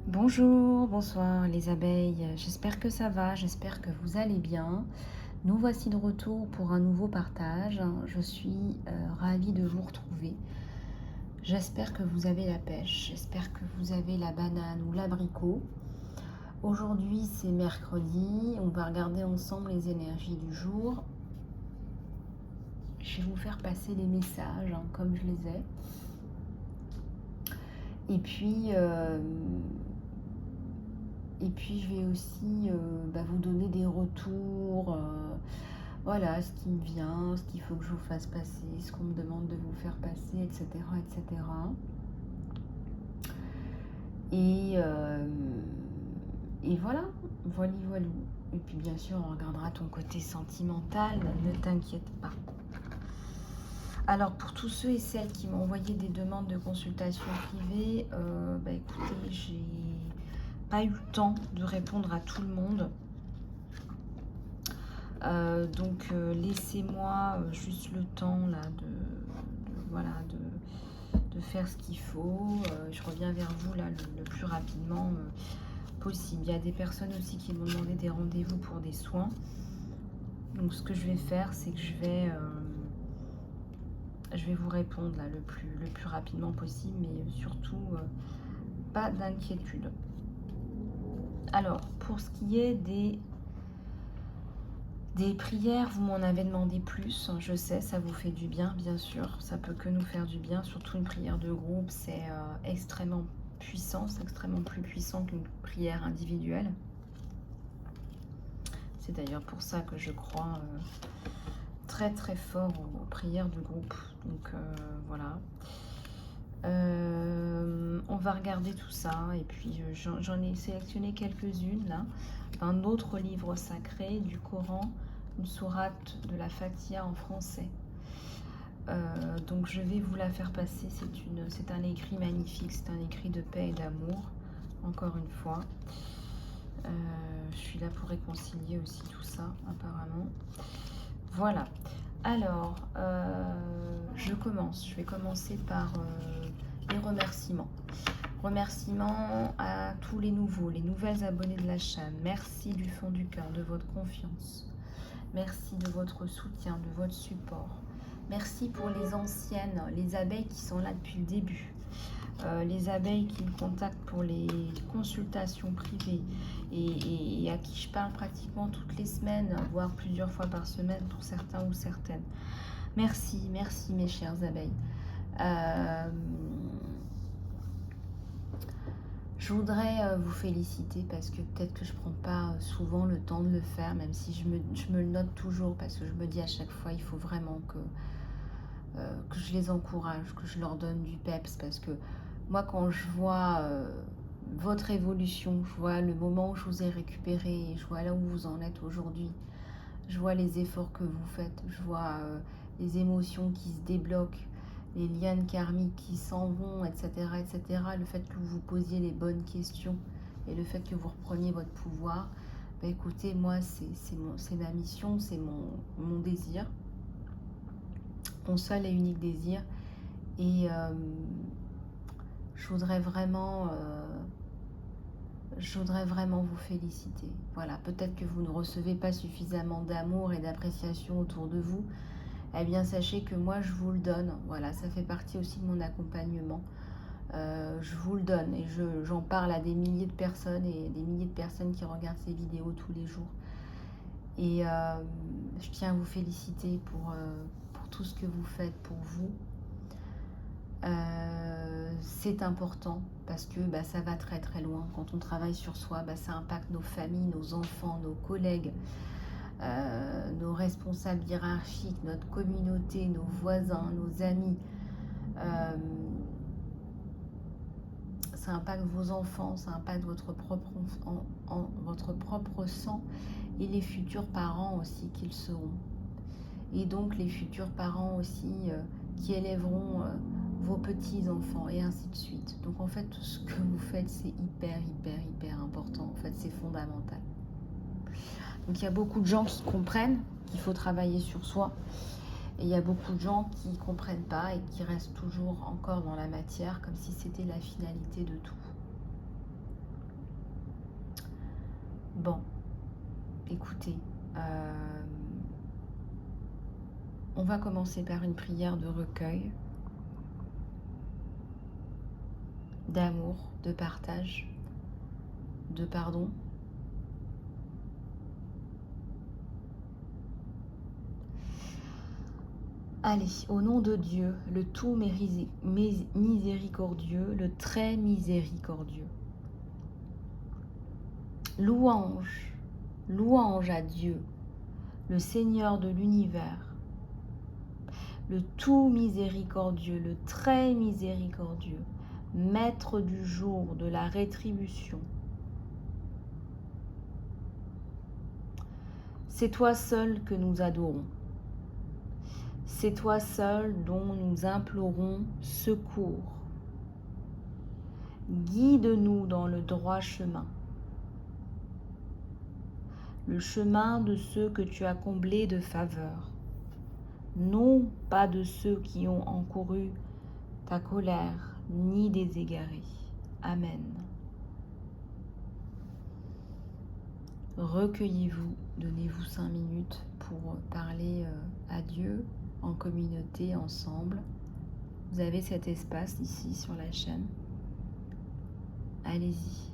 Bonjour, bonsoir les abeilles, j'espère que ça va, j'espère que vous allez bien. Nous voici de retour pour un nouveau partage. Je suis ravie de vous retrouver. J'espère que vous avez la pêche, j'espère que vous avez la banane ou l'abricot. Aujourd'hui c'est mercredi, on va regarder ensemble les énergies du jour. Je vais vous faire passer les messages comme je les ai. Et puis... je vais aussi vous donner des retours, voilà, ce qui me vient, ce qu'il faut que je vous fasse passer, ce qu'on me demande de vous faire passer, etc. etc. Et voilà, voilà. Et puis bien sûr, on regardera ton côté sentimental, ne t'inquiète pas. Alors pour tous ceux et celles qui m'ont envoyé des demandes de consultation privée, écoutez, j'ai pas eu le temps de répondre à tout le monde. Donc laissez-moi juste le temps là de faire ce qu'il faut. Je reviens vers vous là le plus rapidement possible. Il y a des personnes aussi qui m'ont demandé des rendez-vous pour des soins. Donc ce que je vais faire, c'est que je vais vous répondre là le plus rapidement possible, mais surtout pas d'inquiétude. Alors pour ce qui est des prières, vous m'en avez demandé plus, je sais, ça vous fait du bien, bien sûr, ça peut que nous faire du bien, surtout une prière de groupe, c'est extrêmement puissant, c'est extrêmement plus puissant qu'une prière individuelle. C'est d'ailleurs pour ça que je crois très très fort aux prières de groupe, donc voilà. On va regarder tout ça, et puis j'en ai sélectionné quelques-unes là, d'un autre livre sacré du Coran, une sourate de la Fatiha en français. Donc je vais vous la faire passer, c'est un écrit magnifique, c'est un écrit de paix et d'amour, encore une fois. Je suis là pour réconcilier aussi tout ça, apparemment. Voilà. Alors, je vais commencer par les remerciements. Remerciements à tous les nouveaux, les nouvelles abonnés de la chaîne. Merci du fond du cœur de votre confiance. Merci de votre soutien, de votre support. Merci pour les anciennes, les abeilles qui sont là depuis le début. Les abeilles qui me contactent pour les consultations privées et à qui je parle pratiquement toutes les semaines, voire plusieurs fois par semaine pour certains ou certaines. Merci, merci mes chères abeilles. Je voudrais vous féliciter parce que peut-être que je ne prends pas souvent le temps de le faire, même si je me le note toujours, parce que je me dis à chaque fois il faut vraiment que je les encourage, que je leur donne du peps, parce que moi quand je vois votre évolution, je vois le moment où je vous ai récupéré, je vois là où vous en êtes aujourd'hui, je vois les efforts que vous faites, je vois les émotions qui se débloquent, les liens karmiques qui s'en vont, etc., etc. Le fait que vous vous posiez les bonnes questions et le fait que vous repreniez votre pouvoir, écoutez, moi, c'est ma mission, c'est mon désir, mon seul et unique désir. Et je voudrais vraiment vous féliciter. Voilà, peut-être que vous ne recevez pas suffisamment d'amour et d'appréciation autour de vous. Eh bien, sachez que moi, je vous le donne. Voilà, ça fait partie aussi de mon accompagnement. Je vous le donne et j'en parle à des milliers de personnes et des milliers de personnes qui regardent ces vidéos tous les jours. Et je tiens à vous féliciter pour tout ce que vous faites pour vous. C'est important parce que ça va très très loin. Quand on travaille sur soi, ça impacte nos familles, nos enfants, nos collègues, nos responsables hiérarchiques, notre communauté, nos voisins, nos amis. Ça impacte vos enfants, ça impacte votre propre sang et les futurs parents aussi qu'ils seront. Et donc les futurs parents aussi qui élèveront vos petits-enfants et ainsi de suite. Donc en fait, tout ce que vous faites, c'est hyper, hyper, hyper important. En fait, c'est fondamental. Donc il y a beaucoup de gens qui comprennent qu'il faut travailler sur soi. Et il y a beaucoup de gens qui ne comprennent pas et qui restent toujours encore dans la matière, comme si c'était la finalité de tout. Bon, écoutez, on va commencer par une prière de recueil, d'amour, de partage, de pardon. Allez, au nom de Dieu, le tout miséricordieux, le très miséricordieux. Louange, louange à Dieu, le Seigneur de l'univers, le tout miséricordieux, le très miséricordieux, maître du jour de la rétribution. C'est toi seul que nous adorons. C'est toi seul dont nous implorons secours. Guide-nous dans le droit chemin, le chemin de ceux que tu as comblés de faveur, non pas de ceux qui ont encouru ta colère, ni des égarés. Amen. Recueillez-vous, donnez-vous 5 minutes pour parler à Dieu en communauté, ensemble. Vous avez cet espace ici sur la chaîne. Allez-y.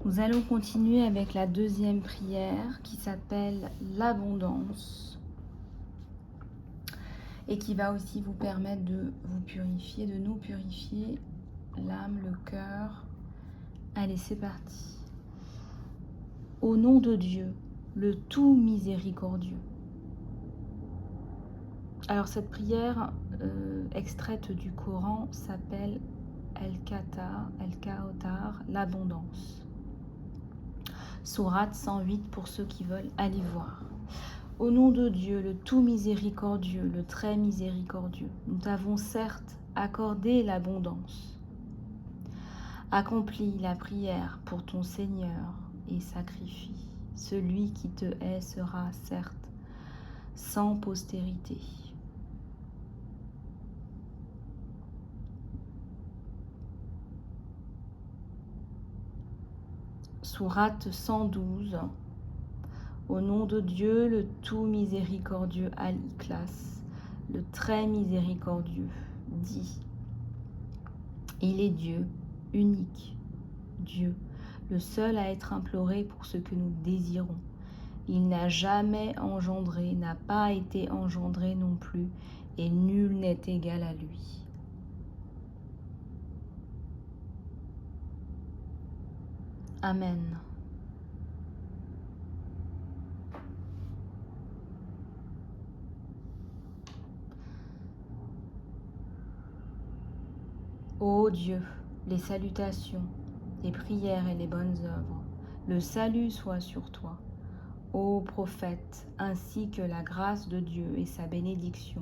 Nous allons continuer avec la deuxième prière qui s'appelle l'abondance et qui va aussi vous permettre de vous purifier, de nous purifier l'âme, le cœur. Allez, c'est parti. Au nom de Dieu, le tout miséricordieux. Alors cette prière extraite du Coran s'appelle El-Kauthar, l'abondance. Sourate 108 pour ceux qui veulent aller voir. Au nom de Dieu, le tout miséricordieux, le très miséricordieux, nous t'avons certes accordé l'abondance. Accomplis la prière pour ton Seigneur et sacrifie. Celui qui te hait sera certes sans postérité. Sourate 112. Au nom de Dieu, le tout miséricordieux Al-Ikhlas, le très miséricordieux, dit: il est Dieu, unique, Dieu, le seul à être imploré pour ce que nous désirons. Il n'a jamais engendré, n'a pas été engendré non plus, et nul n'est égal à lui. Amen. Ô Dieu, les salutations, les prières et les bonnes œuvres, le salut soit sur toi. Ô prophète, ainsi que la grâce de Dieu et sa bénédiction,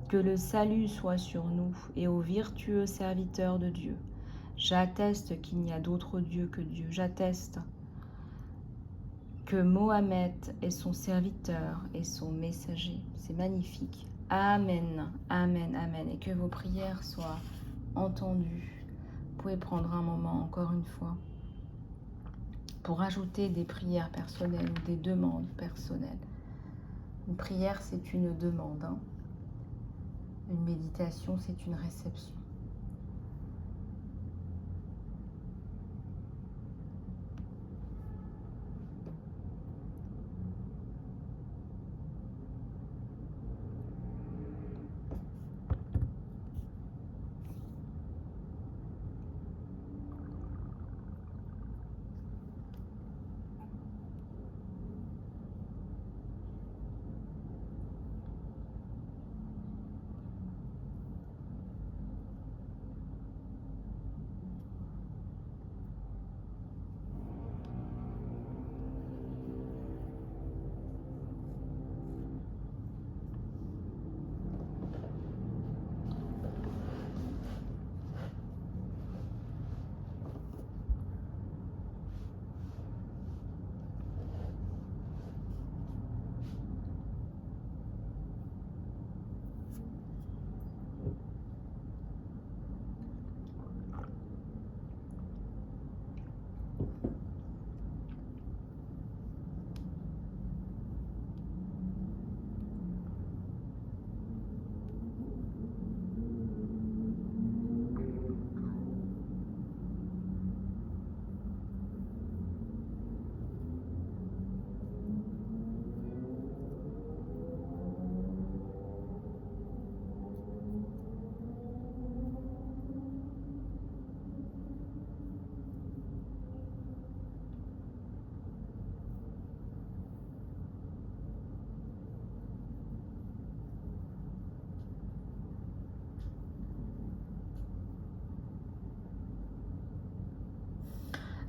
que le salut soit sur nous et aux vertueux serviteurs de Dieu. J'atteste qu'il n'y a d'autre Dieu que Dieu. J'atteste que Mohammed est son serviteur et son messager. C'est magnifique. Amen, amen, amen. Et que vos prières soient entendues. Vous pouvez prendre un moment, encore une fois, pour ajouter des prières personnelles ou des demandes personnelles. Une prière, c'est une demande. Une méditation, c'est une réception.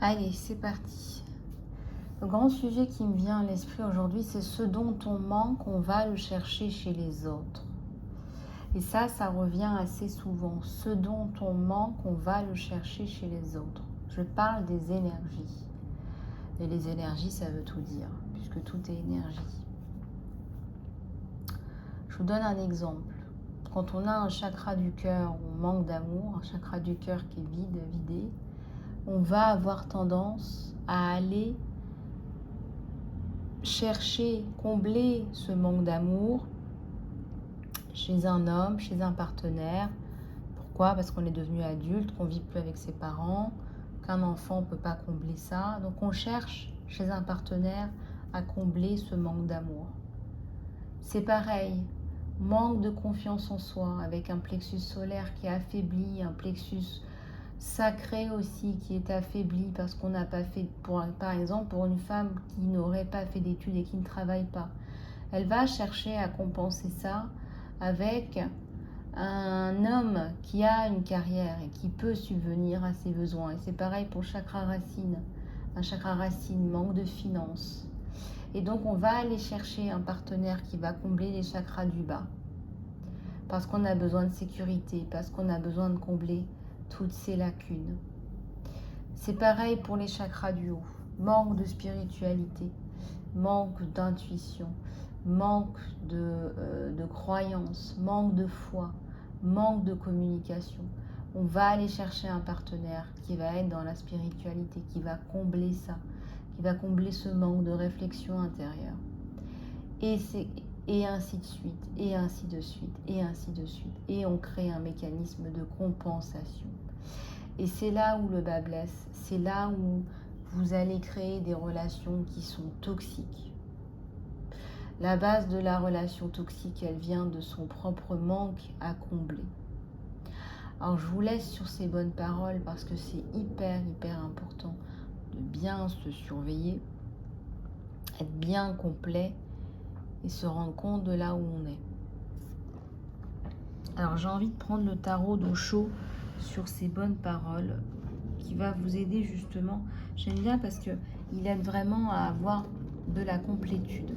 Allez, c'est parti. Le grand sujet qui me vient à l'esprit aujourd'hui, c'est ce dont on manque, on va le chercher chez les autres. Et ça revient assez souvent. Ce dont on manque, on va le chercher chez les autres. Je parle des énergies. Et les énergies, ça veut tout dire, puisque tout est énergie. Je vous donne un exemple. Quand on a un chakra du cœur où on manque d'amour, un chakra du cœur qui est vidé, on va avoir tendance à aller chercher, combler ce manque d'amour chez un homme, chez un partenaire. Pourquoi? Parce qu'on est devenu adulte, qu'on ne vit plus avec ses parents, qu'un enfant ne peut pas combler ça. Donc on cherche chez un partenaire à combler ce manque d'amour. C'est pareil, manque de confiance en soi avec un plexus solaire qui est affaibli, un plexus sacré aussi qui est affaibli parce qu'on n'a pas fait, par exemple pour une femme qui n'aurait pas fait d'études et qui ne travaille pas, elle va chercher à compenser ça avec un homme qui a une carrière et qui peut subvenir à ses besoins. Et c'est pareil pour le chakra racine. Un chakra racine manque de finances. Et donc on va aller chercher un partenaire qui va combler les chakras du bas. Parce qu'on a besoin de sécurité, parce qu'on a besoin de combler toutes ces lacunes. C'est pareil pour les chakras du haut. Manque de spiritualité, manque d'intuition, manque de croyance, manque de foi, manque de communication. On va aller chercher un partenaire qui va être dans la spiritualité, qui va combler ça, qui va combler ce manque de réflexion intérieure. Et ainsi de suite, et ainsi de suite, et ainsi de suite. Et on crée un mécanisme de compensation. Et c'est là où le bas blesse, c'est là où vous allez créer des relations qui sont toxiques. La base de la relation toxique, elle vient de son propre manque à combler. Alors je vous laisse sur ces bonnes paroles parce que c'est hyper important de bien se surveiller, être bien complet et se rendre compte de là où on est. Alors j'ai envie de prendre le tarot d'Osho sur ces bonnes paroles qui va vous aider justement. J'aime bien parce que il aide vraiment à avoir de la complétude.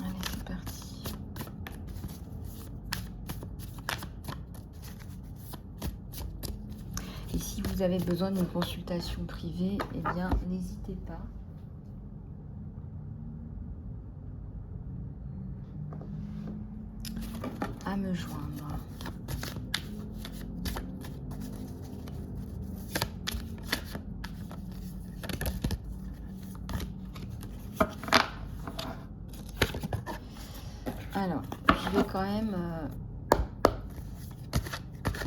Allez, c'est parti. Et si vous avez besoin d'une consultation privée, eh bien, n'hésitez pas. À me joindre. Alors, je vais quand même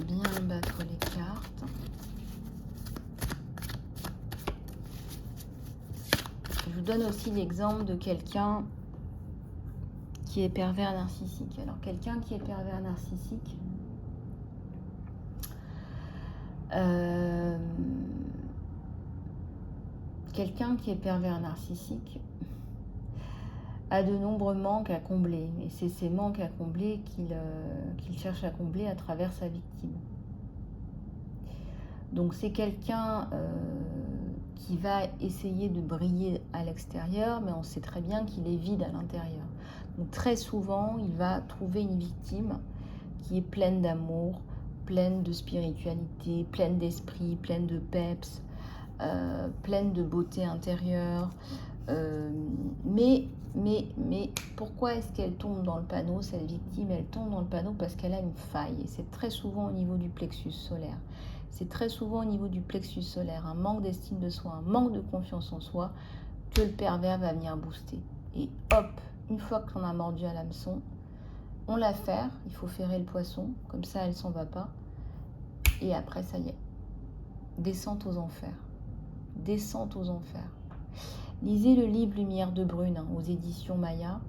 bien battre les cartes. Je vous donne aussi l'exemple de quelqu'un qui est pervers narcissique. Alors, quelqu'un qui est pervers narcissique, a de nombreux manques à combler. Et c'est ces manques à combler qu'il cherche à combler à travers sa victime. Donc c'est quelqu'un qui va essayer de briller à l'extérieur, mais on sait très bien qu'il est vide à l'intérieur. Donc très souvent, il va trouver une victime qui est pleine d'amour, pleine de spiritualité, pleine d'esprit, pleine de peps, pleine de beauté intérieure. Mais pourquoi est-ce qu'elle tombe dans le panneau, cette victime? Elle tombe dans le panneau parce qu'elle a une faille. Et c'est très souvent au niveau du plexus solaire. C'est très souvent au niveau du plexus solaire, un manque d'estime de soi, un manque de confiance en soi, que le pervers va venir booster. Et hop, une fois qu'on a mordu à l'hameçon, on la ferre, il faut ferrer le poisson, comme ça elle s'en va pas. Et après, ça y est, descente aux enfers. Descente aux enfers. Lisez le livre Lumière de Brune, aux éditions Maya.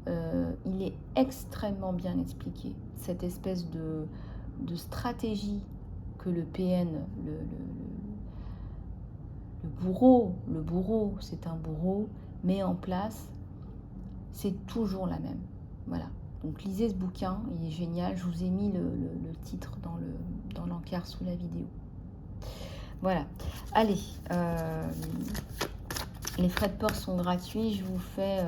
Il est extrêmement bien expliqué. Cette espèce de stratégie que le PN, le bourreau, c'est un bourreau, met en place, c'est toujours la même. Voilà. Donc lisez ce bouquin, il est génial. Je vous ai mis le titre dans l'encart sous la vidéo. Voilà. Allez. Les frais de port sont gratuits. Je vous fais,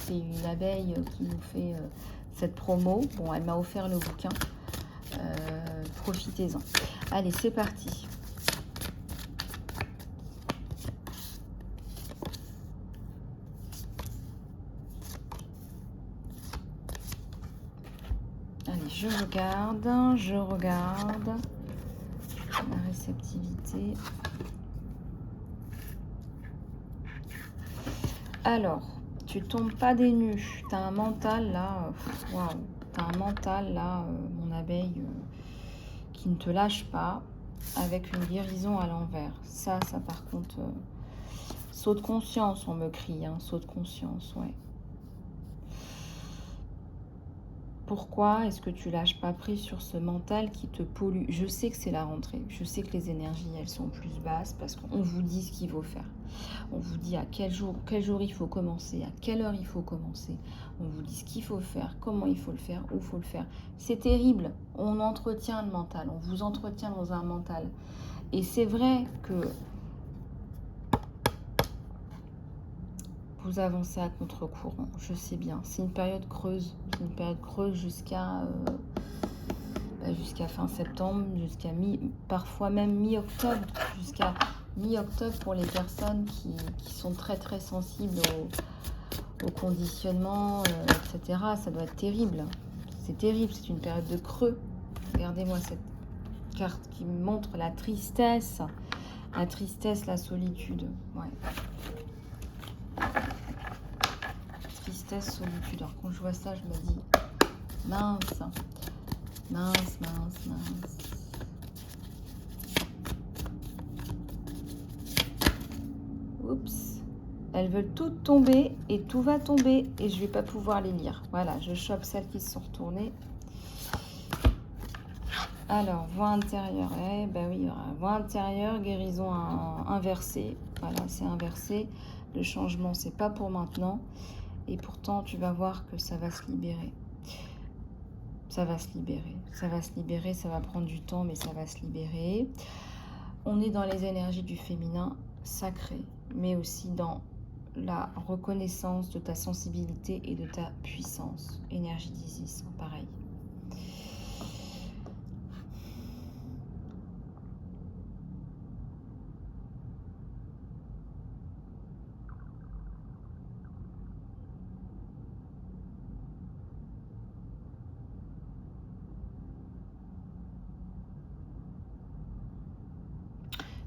c'est une abeille qui nous fait cette promo. Bon, elle m'a offert le bouquin. Profitez-en. Allez, c'est parti. Allez, je regarde. La réceptivité. Alors, tu tombes pas des nues. Tu as un mental là. Waouh. Tu as un mental là, mon abeille, qui ne te lâche pas, avec une guérison à l'envers. Ça par contre, saut de conscience, on me crie, hein, saut de conscience, ouais. Pourquoi est-ce que tu lâches pas prise sur ce mental qui te pollue? Je sais que c'est la rentrée, je sais que les énergies, elles sont plus basses, parce qu'on vous dit ce qu'il faut faire. On vous dit à quel jour il faut commencer, à quelle heure il faut commencer. On vous dit ce qu'il faut faire, comment il faut le faire, où il faut le faire. C'est terrible, on entretient le mental, on vous entretient dans un mental. Et c'est vrai que vous avancez à contre-courant, je sais bien. C'est une période creuse, jusqu'à fin septembre, parfois même mi-octobre, jusqu'à mi-octobre pour les personnes qui sont très très sensibles au conditionnement, etc. Ça doit être terrible. C'est terrible, c'est une période de creux. Regardez-moi cette carte qui me montre la tristesse, la solitude. Ouais. Tristesse, solitude. Alors quand je vois ça, je me dis mince. Oups. Elles veulent toutes tomber et tout va tomber et je vais pas pouvoir les lire. Voilà, je chope celles qui se sont retournées. Alors, voie intérieure. Eh ben oui, voie intérieure, guérison inversée. Voilà, c'est inversé. Le changement, c'est pas pour maintenant. Et pourtant, tu vas voir que ça va se libérer. Ça va se libérer. Ça va se libérer, ça va prendre du temps, mais ça va se libérer. On est dans les énergies du féminin sacré, mais aussi dans la reconnaissance de ta sensibilité et de ta puissance. Énergie d'Isis, pareil.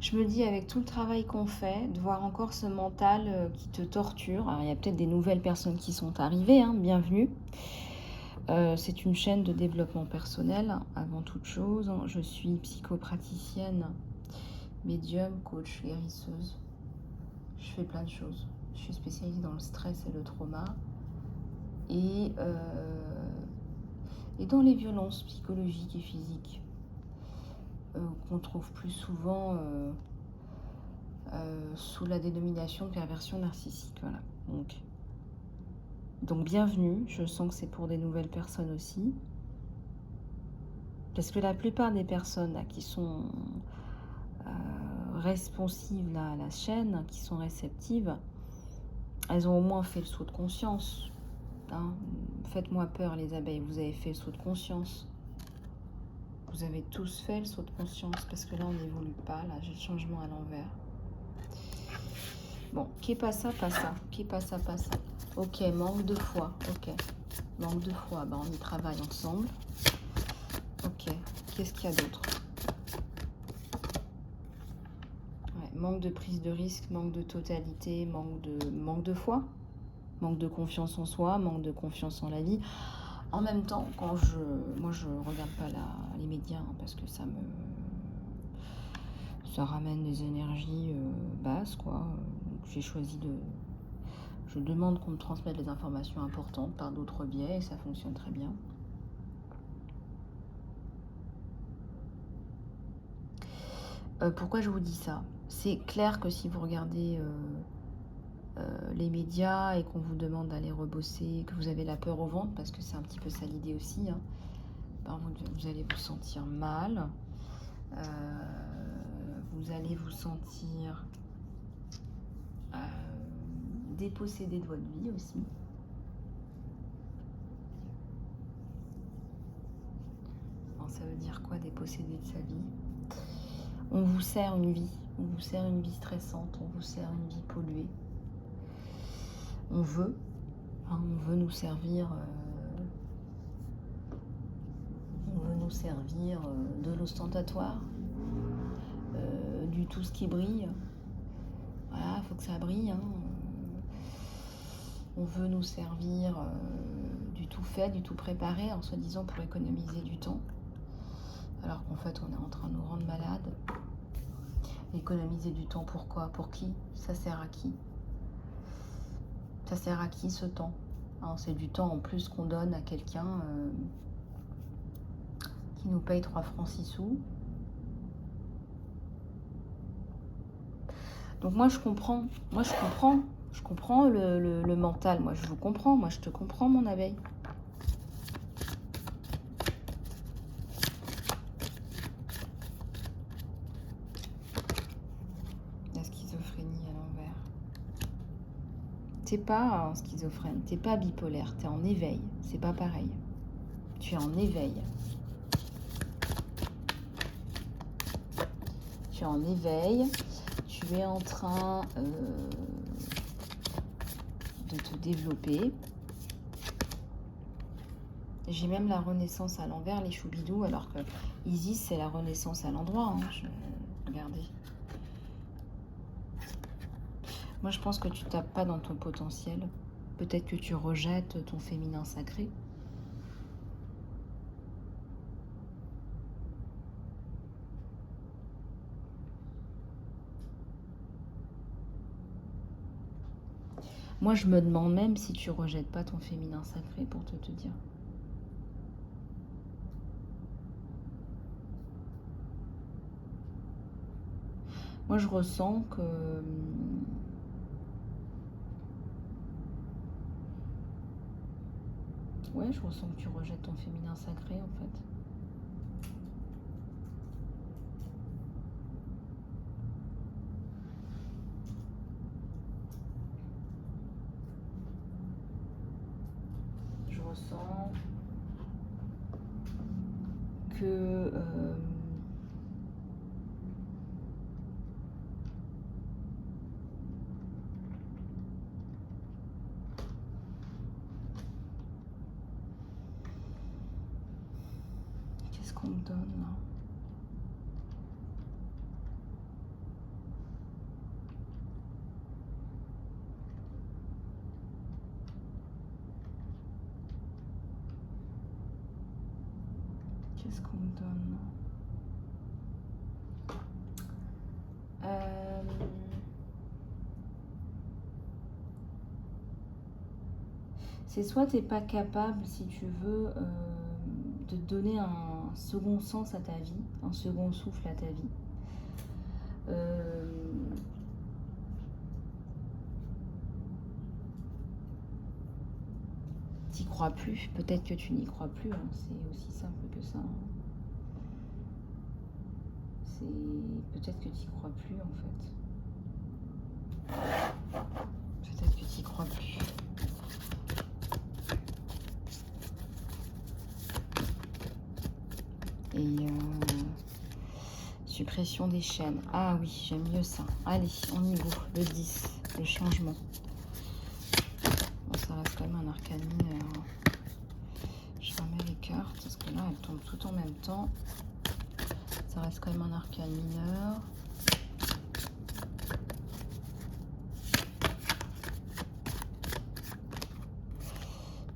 Je me dis, avec tout le travail qu'on fait, de voir encore ce mental qui te torture. Alors, il y a peut-être des nouvelles personnes qui sont arrivées, hein, bienvenue. C'est une chaîne de développement personnel, avant toute chose. Je suis psychopraticienne, médium, coach, guérisseuse. Je fais plein de choses. Je suis spécialisée dans le stress et le trauma. Et dans les violences psychologiques et physiques qu'on trouve plus souvent sous la dénomination de perversion narcissique. Voilà. Donc bienvenue, je sens que c'est pour des nouvelles personnes aussi. Parce que la plupart des personnes là, qui sont responsives là, à la chaîne, qui sont réceptives, elles ont au moins fait le saut de conscience. Hein. Faites-moi peur les abeilles, vous avez fait le saut de conscience. Vous avez tous fait le saut de conscience, parce que là on n'évolue pas, là j'ai le changement à l'envers. Bon, qui passa, passa, qui passa, passa. Ok, manque de foi, ok. Manque de foi, ben on y travaille ensemble. Ok, qu'est-ce qu'il y a d'autre? Ouais, manque de prise de risque, manque de totalité, manque de foi, manque de confiance en soi, manque de confiance en la vie. En même temps, moi je regarde pas les médias hein, parce que ça ramène des énergies basses quoi. Donc j'ai choisi je demande qu'on me transmette les informations importantes par d'autres biais et ça fonctionne très bien. Pourquoi je vous dis ça? C'est clair que si vous regardez les médias et qu'on vous demande d'aller rebosser, que vous avez la peur au ventre, parce que c'est un petit peu ça l'idée aussi, hein, ben vous allez vous sentir mal, vous allez vous sentir dépossédé de votre vie aussi. Alors, ça veut dire quoi, dépossédé de sa vie? On vous sert une vie, stressante, on vous sert une vie polluée. On veut nous servir, de l'ostentatoire, du tout ce qui brille. Voilà, il faut que ça brille. Hein. On veut nous servir du tout fait, du tout préparé, en soi-disant pour économiser du temps. Alors qu'en fait, on est en train de nous rendre malades. Économiser du temps, pourquoi? Pour qui? Ça sert à qui? Ça sert à qui ce temps? C'est du temps en plus qu'on donne à quelqu'un qui nous paye 3 francs 6 sous. Donc moi je comprends le mental, moi je vous comprends, moi je te comprends mon abeille. La schizophrénie à l'envers. T'es pas en schizophrène, t'es pas bipolaire, t'es en éveil, c'est pas pareil. Tu es en éveil. Tu es en éveil, tu es en train de te développer. J'ai même la renaissance à l'envers, les choubidous, alors que Isis, c'est la renaissance à l'endroit. Hein. Regardez. Moi, je pense que tu tapes pas dans ton potentiel. Peut-être que tu rejettes ton féminin sacré. Moi, je me demande même si tu rejettes pas ton féminin sacré, pour te dire. Moi, je ressens que... Ouais, je ressens que tu rejettes ton féminin sacré, en fait. Je ressens que... Qu'est-ce qu'on me donne, là? Qu'est-ce qu'on me donne? C'est soit tu n'es pas capable, si tu veux, de donner un second sens à ta vie, un second souffle à ta vie. T'y crois plus, peut-être que tu n'y crois plus, hein. C'est aussi simple que ça, hein. Peut-être que tu n'y crois plus, en fait. Peut-être que tu n'y crois plus. Et suppression des chaînes. Ah oui, j'aime mieux ça. Allez, on y va. Le 10, le changement. Bon, ça reste quand même un arcane mineur. Je remets les cartes, parce que là, elles tombent tout en même temps. Ça reste quand même un arcane mineur.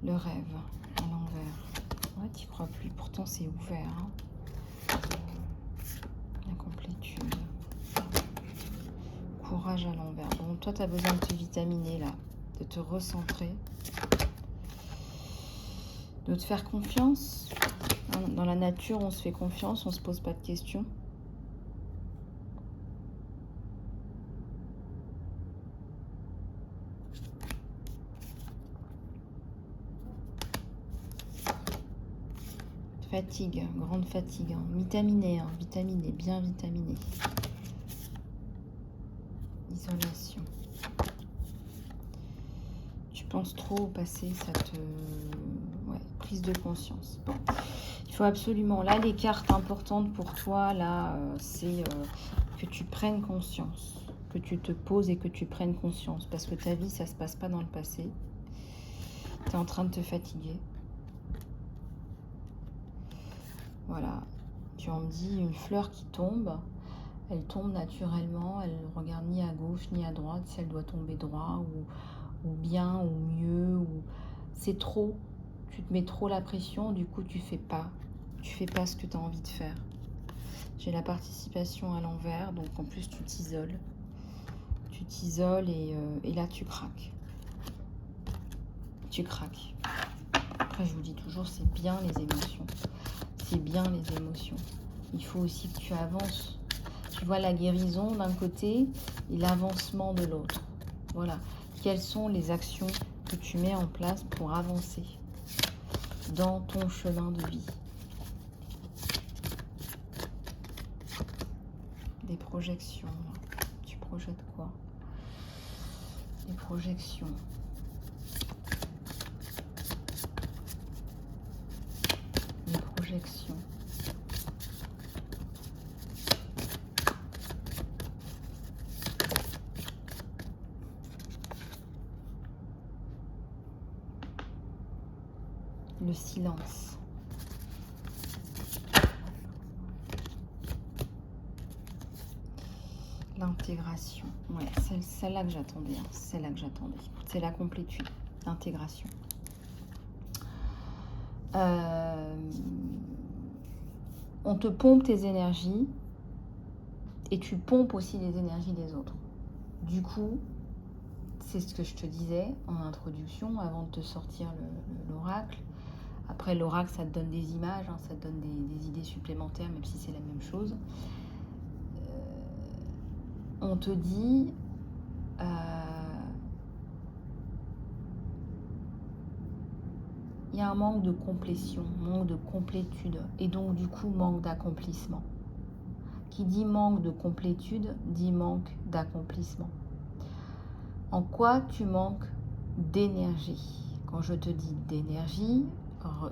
Le rêve, à l'envers. Ouais, t'y crois plus. Pourtant, c'est ouvert, hein. Incomplétude. Courage à l'envers. Bon, toi, tu as besoin de te vitaminer, là. De te recentrer. De te faire confiance. Dans la nature, on se fait confiance, on se pose pas de questions. Fatigue, grande fatigue, hein. Vitaminé, hein. Vitaminé, bien vitaminé. Isolation. Tu penses trop au passé, ça te... Ouais, prise de conscience. Bon. Il faut absolument... Là, les cartes importantes pour toi, là, c'est que tu prennes conscience. Que tu te poses et que tu prennes conscience. Parce que ta vie, ça se passe pas dans le passé. Tu es en train de te fatiguer. Voilà. Tu en me dis une fleur qui tombe. Elle tombe naturellement. Elle ne regarde ni à gauche ni à droite si elle doit tomber droit ou bien ou mieux. Ou... C'est trop. Tu te mets trop la pression. Du coup, tu fais pas ce que tu as envie de faire. J'ai la participation à l'envers. Donc, en plus, tu t'isoles. Tu t'isoles et là, tu craques. Tu craques. Après, je vous dis toujours, c'est bien les émotions. C'est bien les émotions. Il faut aussi que tu avances. Tu vois la guérison d'un côté et l'avancement de l'autre. Voilà. Quelles sont les actions que tu mets en place pour avancer dans ton chemin de vie? Des projections. Tu projettes quoi? Des projections. Des projections. Le silence. L'intégration. Ouais, c'est celle-là que j'attendais. Hein. C'est là que j'attendais. C'est la complétude. L'intégration. On te pompe tes énergies et tu pompes aussi les énergies des autres. Du coup, c'est ce que je te disais en introduction avant de te sortir l'oracle. Après, l'oracle, ça te donne des images, hein, ça te donne des idées supplémentaires, même si c'est la même chose. on te dit il y a un manque de complétion, manque de complétude, et donc du coup manque d'accomplissement. Qui dit manque de complétude, dit manque d'accomplissement. En quoi tu manques d'énergie? Quand je te dis d'énergie,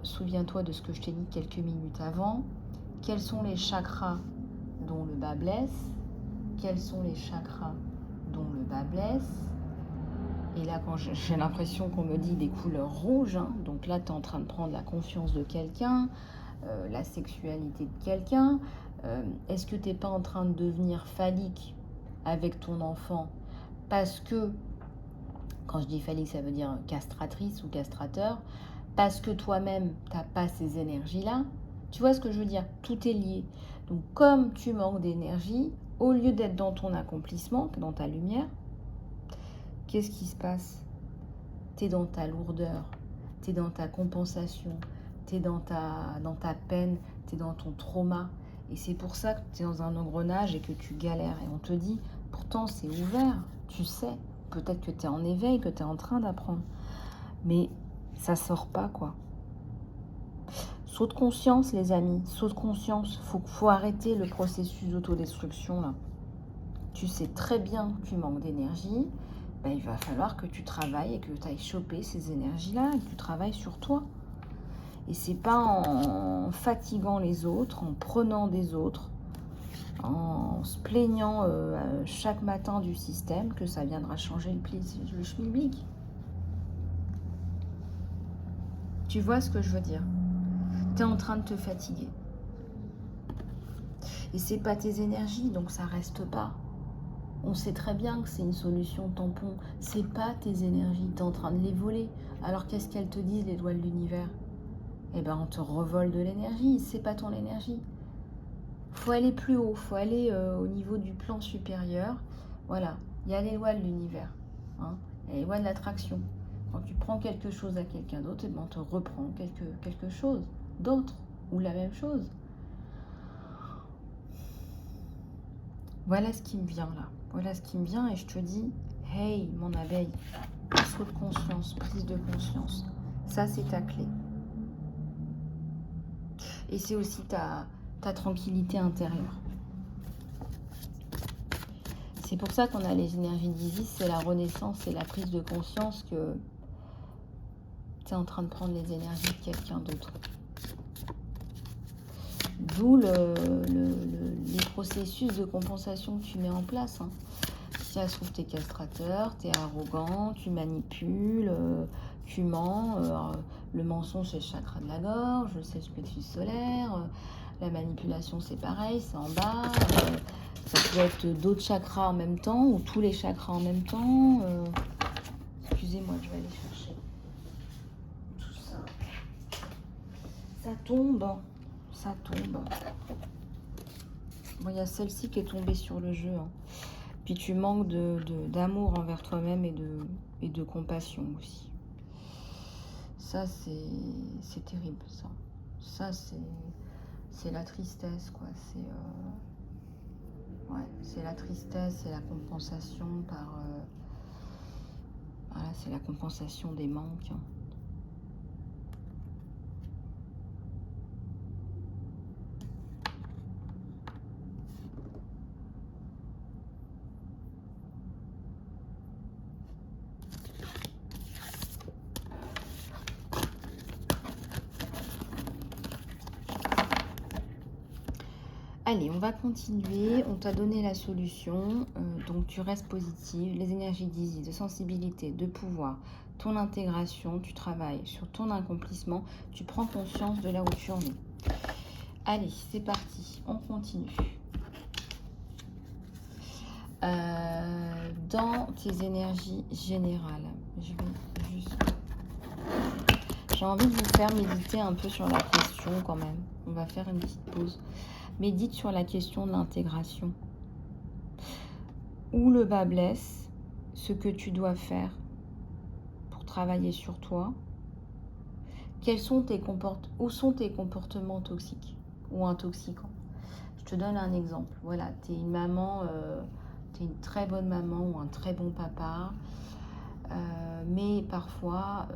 souviens-toi de ce que je t'ai dit quelques minutes avant. Quels sont les chakras dont le bas blesse? Quels sont les chakras dont le bas blesse? Et là, quand j'ai l'impression qu'on me dit des couleurs rouges, hein, donc là, tu es en train de prendre la confiance de quelqu'un, la sexualité de quelqu'un. Est-ce que tu n'es pas en train de devenir phallique avec ton enfant? Parce que, quand je dis phallique, ça veut dire castratrice ou castrateur, parce que toi-même, tu n'as pas ces énergies-là. Tu vois ce que je veux dire? Tout est lié. Donc, comme tu manques d'énergie, au lieu d'être dans ton accomplissement, dans ta lumière, qu'est-ce qui se passe? Tu es dans ta lourdeur, tu es dans ta compensation, tu es dans ta peine, tu es dans ton trauma. Et c'est pour ça que tu es dans un engrenage et que tu galères. Et on te dit, pourtant c'est ouvert, tu sais. Peut-être que tu es en éveil, que tu es en train d'apprendre. Mais ça sort pas, quoi. Saut de conscience, les amis, saut de conscience. Faut arrêter le processus d'autodestruction, là. Tu sais très bien que tu manques d'énergie. Ben, il va falloir que tu travailles et que tu ailles choper ces énergies-là et que tu travailles sur toi. Et c'est pas en fatiguant les autres, en prenant des autres, en se plaignant chaque matin du système que ça viendra changer le schmilblick. Tu vois ce que je veux dire? Tu es en train de te fatiguer. Et c'est pas tes énergies, donc ça reste pas. On sait très bien que c'est une solution tampon. C'est pas tes énergies, tu es en train de les voler. Alors qu'est-ce qu'elles te disent, les lois de l'univers? Eh ben, on te revole de l'énergie, c'est pas ton énergie. Faut aller plus haut, faut aller au niveau du plan supérieur. Voilà, il y a les lois de l'univers, hein. Il y a les lois de l'attraction. Quand tu prends quelque chose à quelqu'un d'autre, eh ben, on te reprend quelque chose d'autre ou la même chose. Voilà ce qui me vient là. Voilà ce qui me vient et je te dis, hey mon abeille, saut de conscience, prise de conscience. Ça c'est ta clé. Et c'est aussi ta tranquillité intérieure. C'est pour ça qu'on a les énergies d'Isis, c'est la renaissance, c'est la prise de conscience que tu es en train de prendre les énergies de quelqu'un d'autre. D'où les processus de compensation que tu mets en place, hein. Si ça se trouve, t'es castrateur, t'es arrogant, tu manipules, tu mens. Le mensonge, c'est le chakra de la gorge, c'est le plexus solaire. La manipulation, c'est pareil, c'est en bas. Ça peut être d'autres chakras en même temps ou tous les chakras en même temps. Excusez-moi, je vais aller chercher tout ça. Ça tombe. Ça tombe. Bon, il y a celle-ci qui est tombée sur le jeu, hein. Puis tu manques d'amour envers toi-même et de compassion aussi. Ça, c'est terrible, ça. Ça, c'est la tristesse, quoi. C'est la tristesse, c'est la compensation par... voilà, c'est la compensation des manques, hein. Allez, on va continuer. On t'a donné la solution. Donc, tu restes positive. Les énergies d'Isis, de sensibilité, de pouvoir, ton intégration, tu travailles sur ton accomplissement. Tu prends conscience de là où tu en es. Allez, c'est parti. On continue. Dans tes énergies générales, j'ai envie de vous faire méditer un peu sur la question quand même. On va faire une petite pause. Médite sur la question de l'intégration. Où le bas blesse, ce que tu dois faire pour travailler sur toi. Où sont tes comportements toxiques ou intoxicants? Je te donne un exemple. Voilà, tu es une maman tu es une très bonne maman ou un très bon papa, mais parfois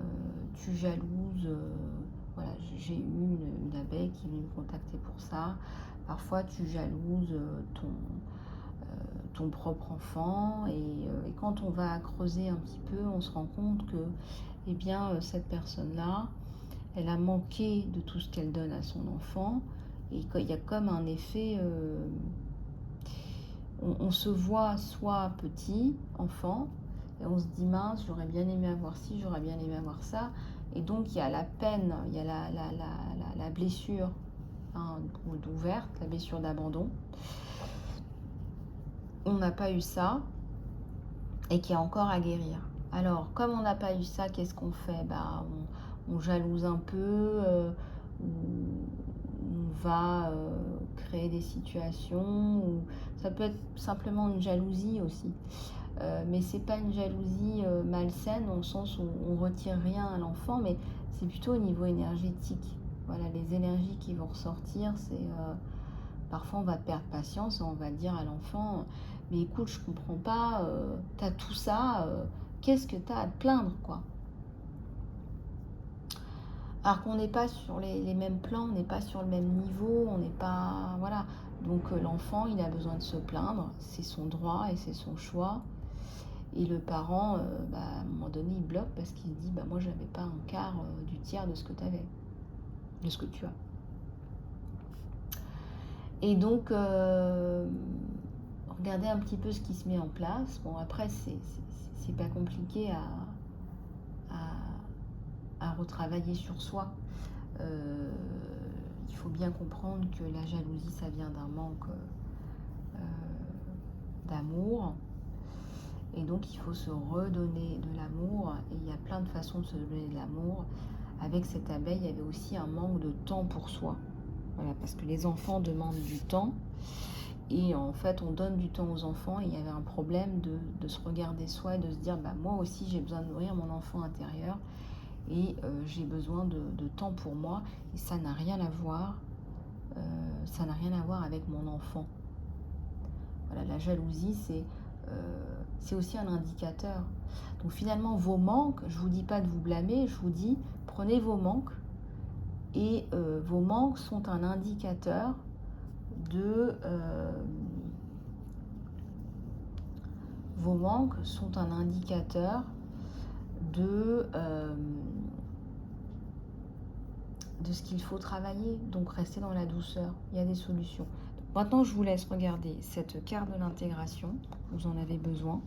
tu jalouses. Voilà, j'ai eu une abeille qui est venue me contacter pour ça. Parfois tu jalouses ton propre enfant, et quand on va creuser un petit peu, on se rend compte que eh bien, cette personne-là, elle a manqué de tout ce qu'elle donne à son enfant, et il y a comme un effet, on se voit soit petit, enfant, et on se dit mince, j'aurais bien aimé avoir ci, j'aurais bien aimé avoir ça, et donc il y a la peine, il y a la blessure, hein, ouverte, la blessure d'abandon. On n'a pas eu ça, et qui est encore à guérir. Alors, comme on n'a pas eu ça, qu'est-ce qu'on fait? Bah, on jalouse un peu, on va créer des situations, ou ça peut être simplement une jalousie aussi. Mais c'est pas une jalousie malsaine, dans le sens où on retire rien à l'enfant, mais c'est plutôt au niveau énergétique. Voilà, les énergies qui vont ressortir, c'est parfois on va perdre patience et on va dire à l'enfant, mais écoute, je comprends pas, t'as tout ça, qu'est-ce que t'as à te plaindre, quoi. Alors qu'on n'est pas sur les mêmes plans, on n'est pas sur le même niveau, on n'est pas... Voilà. Donc l'enfant, il a besoin de se plaindre, c'est son droit et c'est son choix. Et le parent, à un moment donné, il bloque parce qu'il dit, moi, j'avais pas un quart du tiers de ce que tu avais, de ce que tu as. Et donc, regardez un petit peu ce qui se met en place. Bon, après, c'est pas compliqué à retravailler sur soi. Il faut bien comprendre que la jalousie, ça vient d'un manque d'amour. Et donc, il faut se redonner de l'amour. Et il y a plein de façons de se donner de l'amour. Avec cette abeille, il y avait aussi un manque de temps pour soi. Voilà, parce que les enfants demandent du temps. Et en fait, on donne du temps aux enfants. Et il y avait un problème de se regarder soi et de se dire, moi aussi, j'ai besoin de nourrir mon enfant intérieur. Et j'ai besoin de temps pour moi. Et ça n'a rien à voir. Ça n'a rien à voir avec mon enfant. Voilà, la jalousie, c'est aussi un indicateur. Donc finalement, vos manques, je ne vous dis pas de vous blâmer, je vous dis, prenez vos manques. Et vos manques sont un indicateur de... vos manques sont un indicateur de ce qu'il faut travailler. Donc restez dans la douceur, il y a des solutions. Maintenant, je vous laisse regarder cette carte de l'intégration, vous en avez besoin.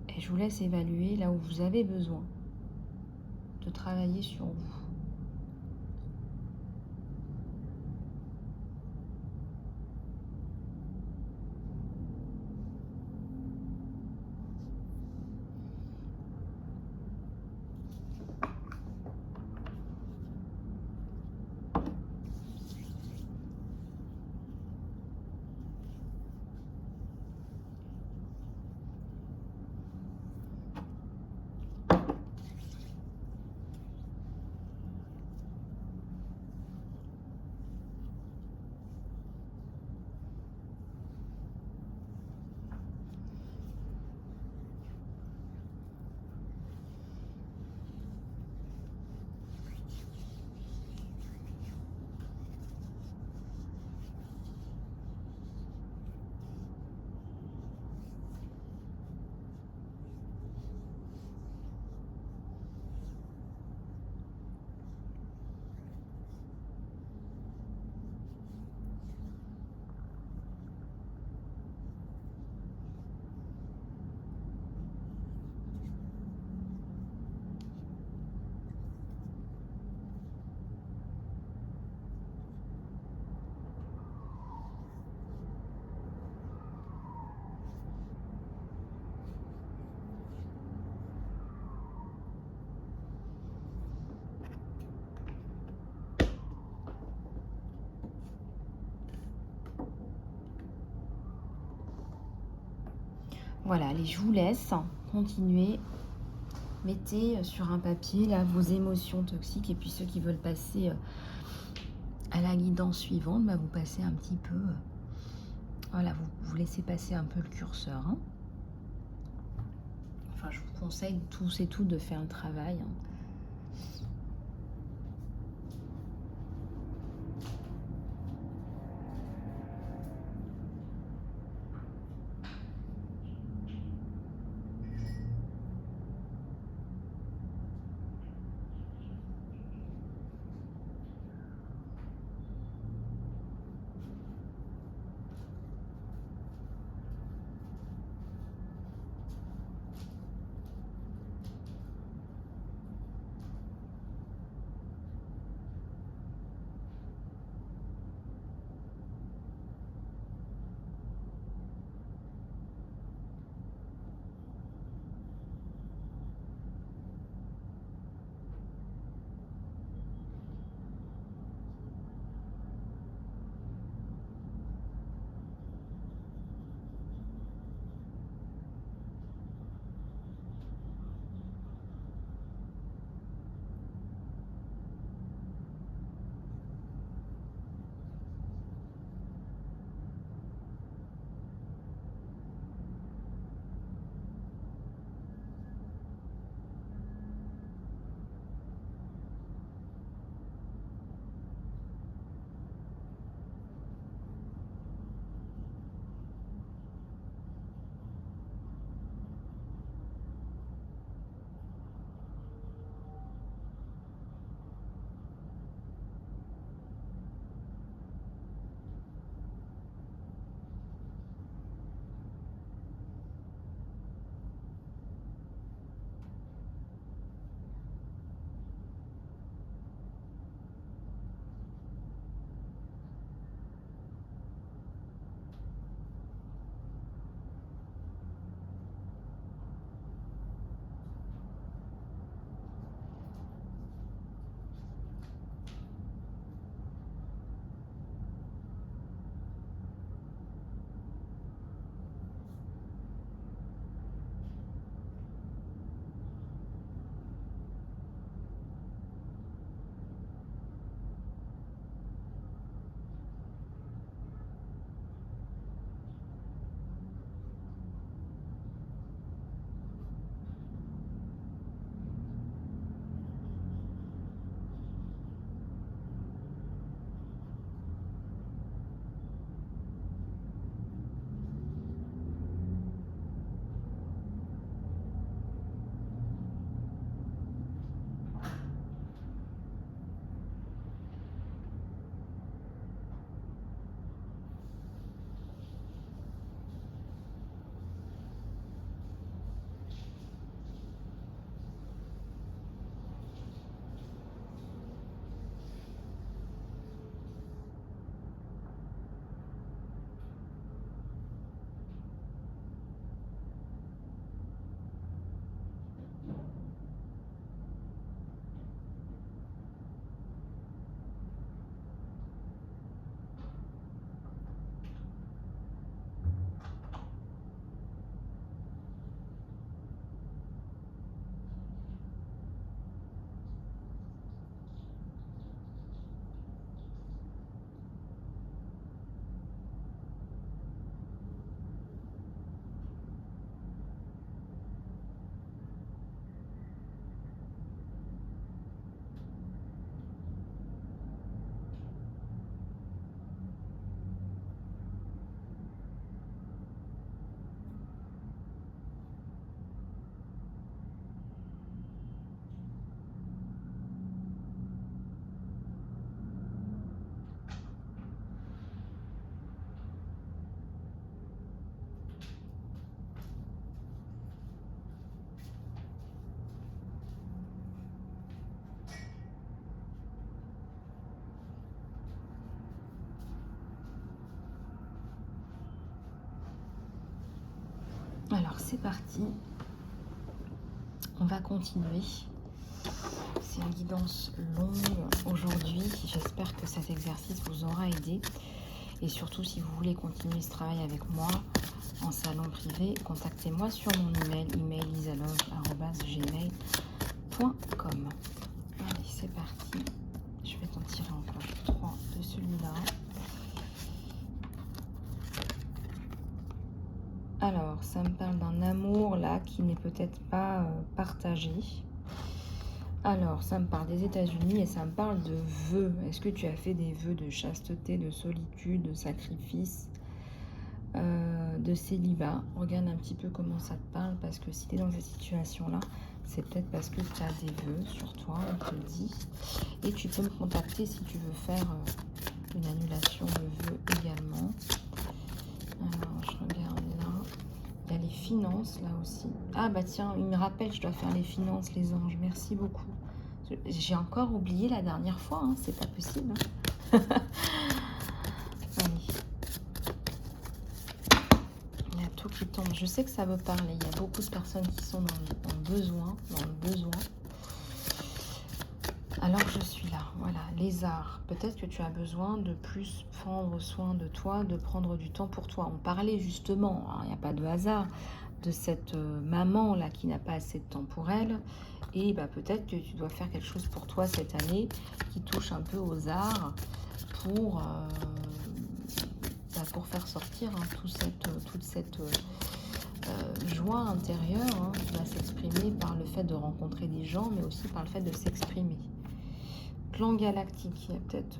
Et je vous laisse évaluer là où vous avez besoin de travailler sur vous. Voilà, allez, je vous laisse continuer. Mettez sur un papier là vos émotions toxiques, et puis ceux qui veulent passer à la guidance suivante, vous passez un petit peu Voilà, vous laissez passer un peu le curseur, hein. Enfin, je vous conseille tous et toutes de faire le travail, hein. Alors c'est parti, on va continuer. C'est une guidance longue aujourd'hui. J'espère que cet exercice vous aura aidé. Et surtout, si vous voulez continuer ce travail avec moi en salon privé, contactez-moi sur mon email lisalove@gmail.com. Allez, c'est parti. Je vais t'en tirer encore 3 de celui-là. Alors, ça me parle d'un amour là qui n'est peut-être pas partagé. Alors, ça me parle des États-Unis et ça me parle de vœux. Est-ce que tu as fait des vœux de chasteté, de solitude, de sacrifice, de célibat? Regarde un petit peu comment ça te parle, parce que si tu es dans cette situation-là, c'est peut-être parce que tu as des vœux sur toi, on te le dit. Et tu peux me contacter si tu veux faire une annulation de vœux également. Alors, je regarde là. Il y a les finances là aussi. Ah bah tiens, il me rappelle, je dois faire les finances, les anges. Merci beaucoup. J'ai encore oublié la dernière fois, hein, c'est pas possible. Hein. Allez. Il y a tout qui tombe. Je sais que ça veut parler. Il y a beaucoup de personnes qui sont dans le besoin, Alors je suis là, voilà, les arts. Peut-être que tu as besoin de plus prendre soin de toi, de prendre du temps pour toi. On parlait justement, il n'y a pas de hasard, de cette maman là qui n'a pas assez de temps pour elle. Et bah, peut-être que tu dois faire quelque chose pour toi cette année qui touche un peu aux arts pour faire sortir hein, toute cette joie intérieure hein, qui va s'exprimer par le fait de rencontrer des gens, mais aussi par le fait de s'exprimer. Plan galactique, il y a peut-être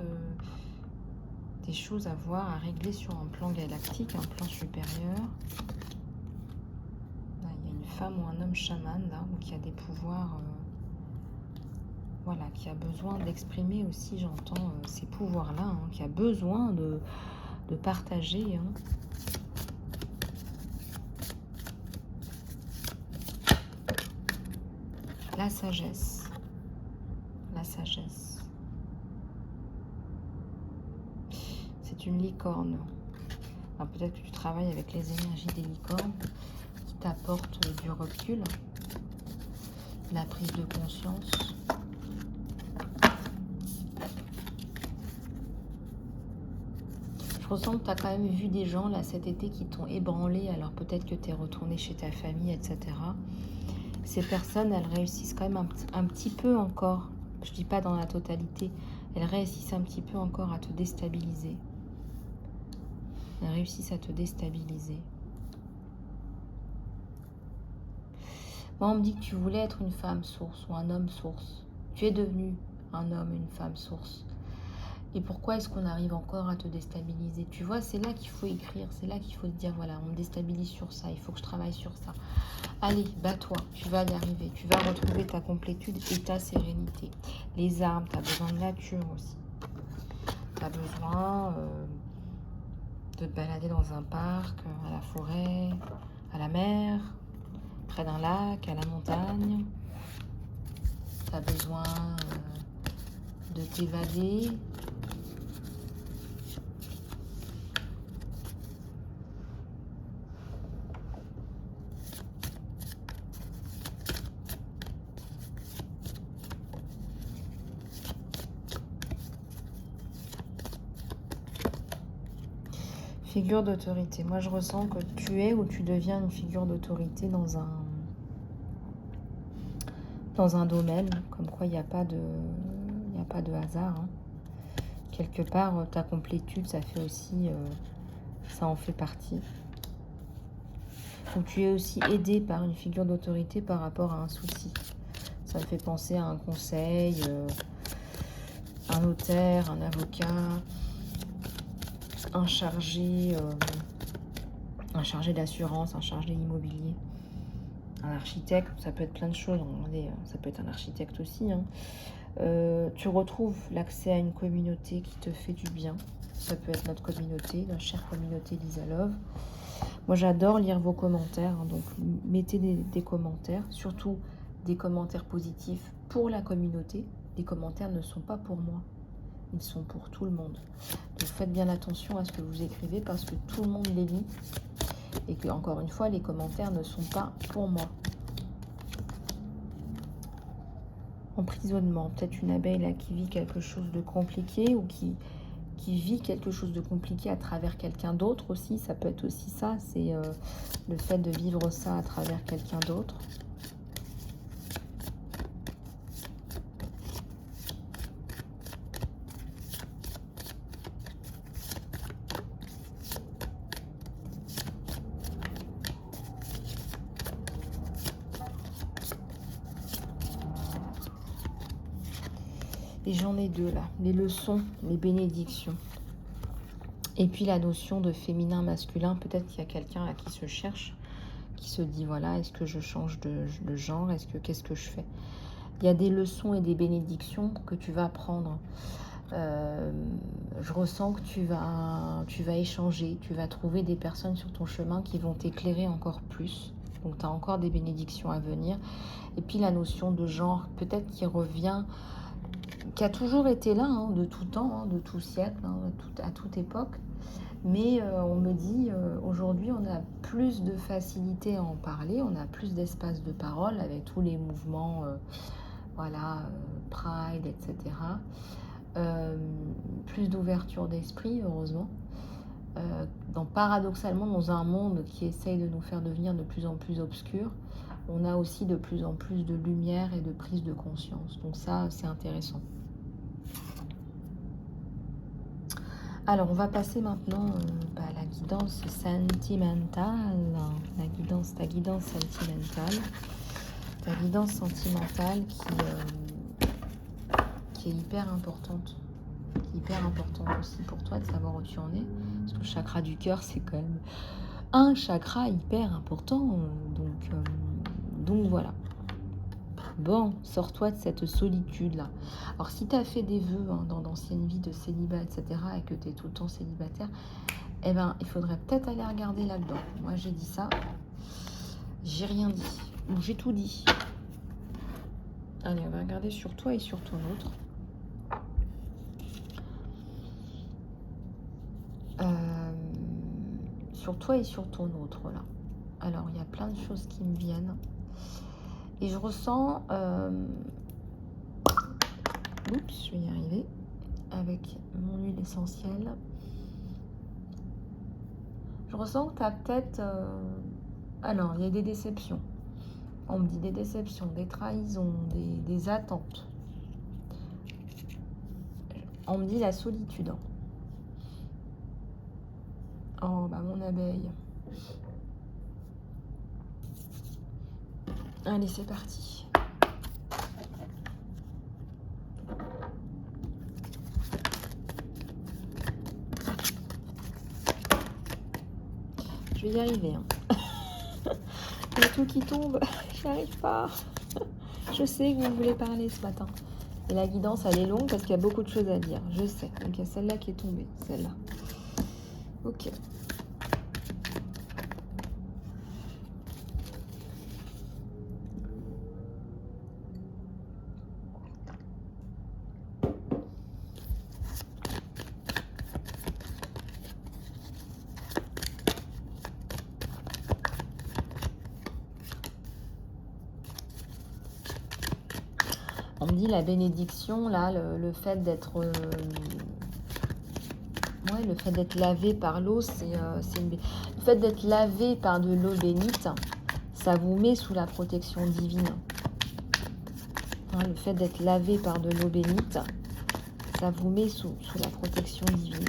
des choses à voir, à régler sur un plan galactique, un plan supérieur. Là, il y a une femme ou un homme chaman là, qui a des pouvoirs, voilà, qui a besoin d'exprimer aussi, j'entends ces pouvoirs-là, hein, qui a besoin de partager. Hein. La sagesse, la sagesse. C'est une licorne. Alors peut-être que tu travailles avec les énergies des licornes qui t'apportent du recul, la prise de conscience. Je ressens que tu as quand même vu des gens là cet été qui t'ont ébranlé, alors peut-être que tu es retourné chez ta famille, etc. Ces personnes, elles réussissent quand même un petit peu encore, je dis pas dans la totalité, elles réussissent un petit peu encore à te déstabiliser. Elles réussissent à te déstabiliser. Moi, on me dit que tu voulais être une femme source ou un homme source. Tu es devenu un homme, une femme source. Et pourquoi est-ce qu'on arrive encore à te déstabiliser? Tu vois, c'est là qu'il faut écrire, c'est là qu'il faut te dire, voilà, on me déstabilise sur ça, il faut que je travaille sur ça. Allez, bats-toi, tu vas y arriver, tu vas retrouver ta complétude et ta sérénité. Les arbres, tu as besoin de nature aussi. Tu as besoin de te balader dans un parc, à la forêt, à la mer, près d'un lac, à la montagne. Tu as besoin de t'évader. Figure d'autorité. Moi, je ressens que tu es ou tu deviens une figure d'autorité dans un domaine, comme quoi il n'y a pas de hasard. Hein. Quelque part, ta complétude, ça fait aussi, ça en fait partie. Donc, tu es aussi aidé par une figure d'autorité par rapport à un souci. Ça me fait penser à un conseil, un notaire, un avocat, un chargé d'assurance, un chargé immobilier, un architecte, ça peut être plein de choses. Regardez, ça peut être un architecte aussi. Hein. Tu retrouves l'accès à une communauté qui te fait du bien. Ça peut être notre communauté, la chère communauté Lisa Love. Moi, j'adore lire vos commentaires, hein, donc mettez des commentaires, surtout des commentaires positifs pour la communauté. Les commentaires ne sont pas pour moi. Ils sont pour tout le monde. Donc faites bien attention à ce que vous écrivez parce que tout le monde les lit. Et que, encore une fois, les commentaires ne sont pas pour moi. Emprisonnement. Peut-être une abeille là qui vit quelque chose de compliqué ou qui vit quelque chose de compliqué à travers quelqu'un d'autre aussi. Ça peut être aussi ça. C'est le fait de vivre ça à travers quelqu'un d'autre. Et j'en ai deux là, les leçons, les bénédictions. Et puis la notion de féminin, masculin, peut-être qu'il y a quelqu'un là qui se cherche, qui se dit voilà, est-ce que je change de genre, qu'est-ce que je fais? Il y a des leçons et des bénédictions que tu vas prendre. Je ressens que tu vas échanger, tu vas trouver des personnes sur ton chemin qui vont t'éclairer encore plus. Donc tu as encore des bénédictions à venir. Et puis la notion de genre, peut-être qui revient, qui a toujours été là, hein, de tout temps, hein, de tout siècle, hein, à toute époque. Mais on me dit, aujourd'hui, on a plus de facilité à en parler, on a plus d'espace de parole avec tous les mouvements, voilà, Pride, etc. Plus d'ouverture d'esprit, heureusement. Paradoxalement, dans un monde qui essaye de nous faire devenir de plus en plus obscur, on a aussi de plus en plus de lumière et de prise de conscience. Donc ça, c'est intéressant. Alors, on va passer maintenant à la guidance sentimentale. Ta guidance sentimentale. Ta guidance sentimentale qui est hyper importante. Qui est hyper importante aussi pour toi de savoir où tu en es. Parce que le chakra du cœur, c'est quand même un chakra hyper important. Donc voilà. Bon, sors-toi de cette solitude-là. Alors, si tu as fait des vœux dans d'anciennes vies de célibat, etc., et que tu es tout le temps célibataire, eh ben, il faudrait peut-être aller regarder là-dedans. Moi, j'ai dit ça. J'ai rien dit. Ou j'ai tout dit. Allez, on va regarder sur toi et sur ton autre. Sur toi et sur ton autre, là. Alors, il y a plein de choses qui me viennent. Et je ressens... Oups, je vais y arriver. Avec mon huile essentielle. Je ressens que tu as peut-être... Alors, il y a des déceptions. On me dit des déceptions, des trahisons, des attentes. On me dit la solitude. Oh, bah mon abeille. Allez, c'est parti. Je vais y arriver. Il y a tout qui tombe. J'y arrive pas. Je sais que vous voulez parler ce matin. Et la guidance, elle est longue parce qu'il y a beaucoup de choses à dire. Je sais. Donc, il y a celle-là qui est tombée. Celle-là. Ok. On me dit la bénédiction, là, le fait d'être... ouais, le fait d'être lavé par l'eau, le fait d'être lavé par de l'eau bénite, ça vous met sous la protection divine. Hein, le fait d'être lavé par de l'eau bénite, ça vous met sous la protection divine.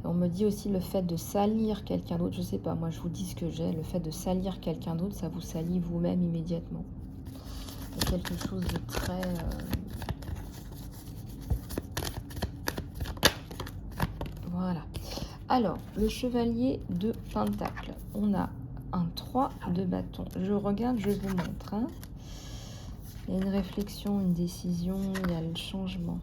On me dit aussi le fait de salir quelqu'un d'autre, je sais pas, moi je vous dis ce que j'ai, le fait de salir quelqu'un d'autre, ça vous salit vous-même immédiatement. Il y a quelque chose de très... Voilà. Alors, le chevalier de Pentacle. On a un 3 de bâton. Je regarde, je vous montre. Hein. Il y a une réflexion, une décision, il y a le changement.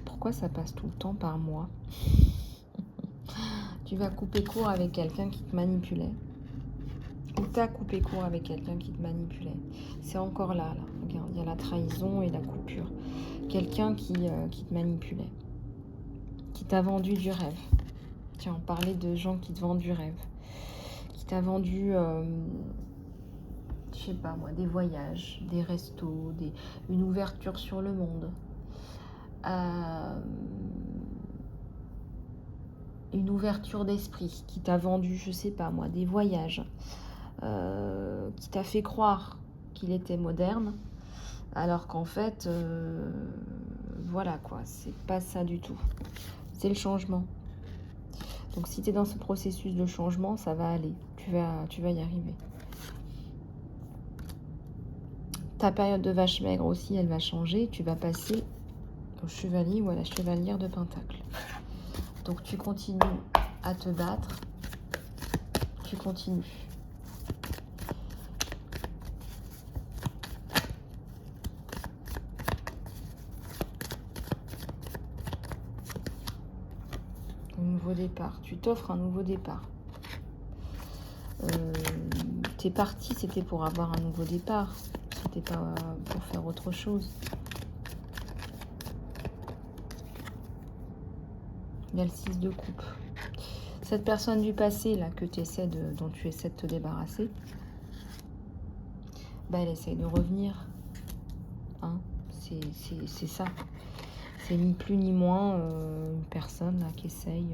Pourquoi ça passe tout le temps par moi? Tu vas couper court avec quelqu'un qui te manipulait. Ou tu as coupé court avec quelqu'un qui te manipulait. C'est encore là. Regarde, il y a la trahison et la coupure. Quelqu'un qui te manipulait. Qui t'a vendu du rêve. Tiens, on parlait de gens qui te vendent du rêve. Qui t'a vendu, je sais pas moi, des voyages, des restos, une ouverture sur le monde. une ouverture d'esprit qui t'a vendu, je sais pas moi, des voyages, qui t'a fait croire qu'il était moderne, alors qu'en fait, voilà quoi, c'est pas ça du tout. C'est le changement. Donc si tu es dans ce processus de changement, ça va aller. Tu vas y arriver. Ta période de vache maigre aussi, elle va changer. Tu vas passer au chevalier ou à la chevalière de Pentacle. Donc tu continues à te battre. Tu continues. Un nouveau départ. Tu t'offres un nouveau départ. T'es parti, c'était pour avoir un nouveau départ. C'était pas pour faire autre chose. Il y a le 6 de coupe. Cette personne du passé là que dont tu essaies de te débarrasser, bah, elle essaye de revenir. Hein, c'est ça. C'est ni plus ni moins une personne là, qui essaye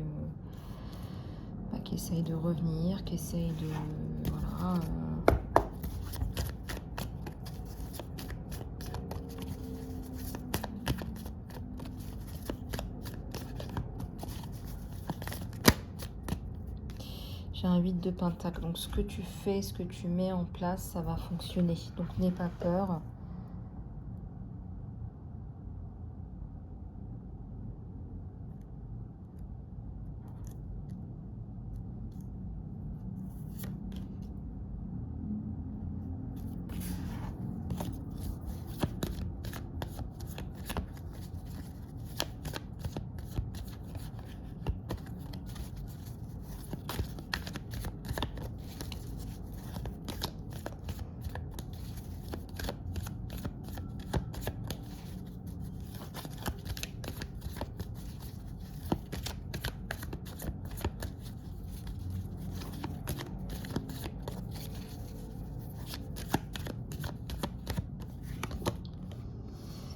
de revenir, qui essaye de... Voilà. J'ai un 8 de pentacle. Donc ce que tu fais, ce que tu mets en place, ça va fonctionner. Donc n'aie pas peur.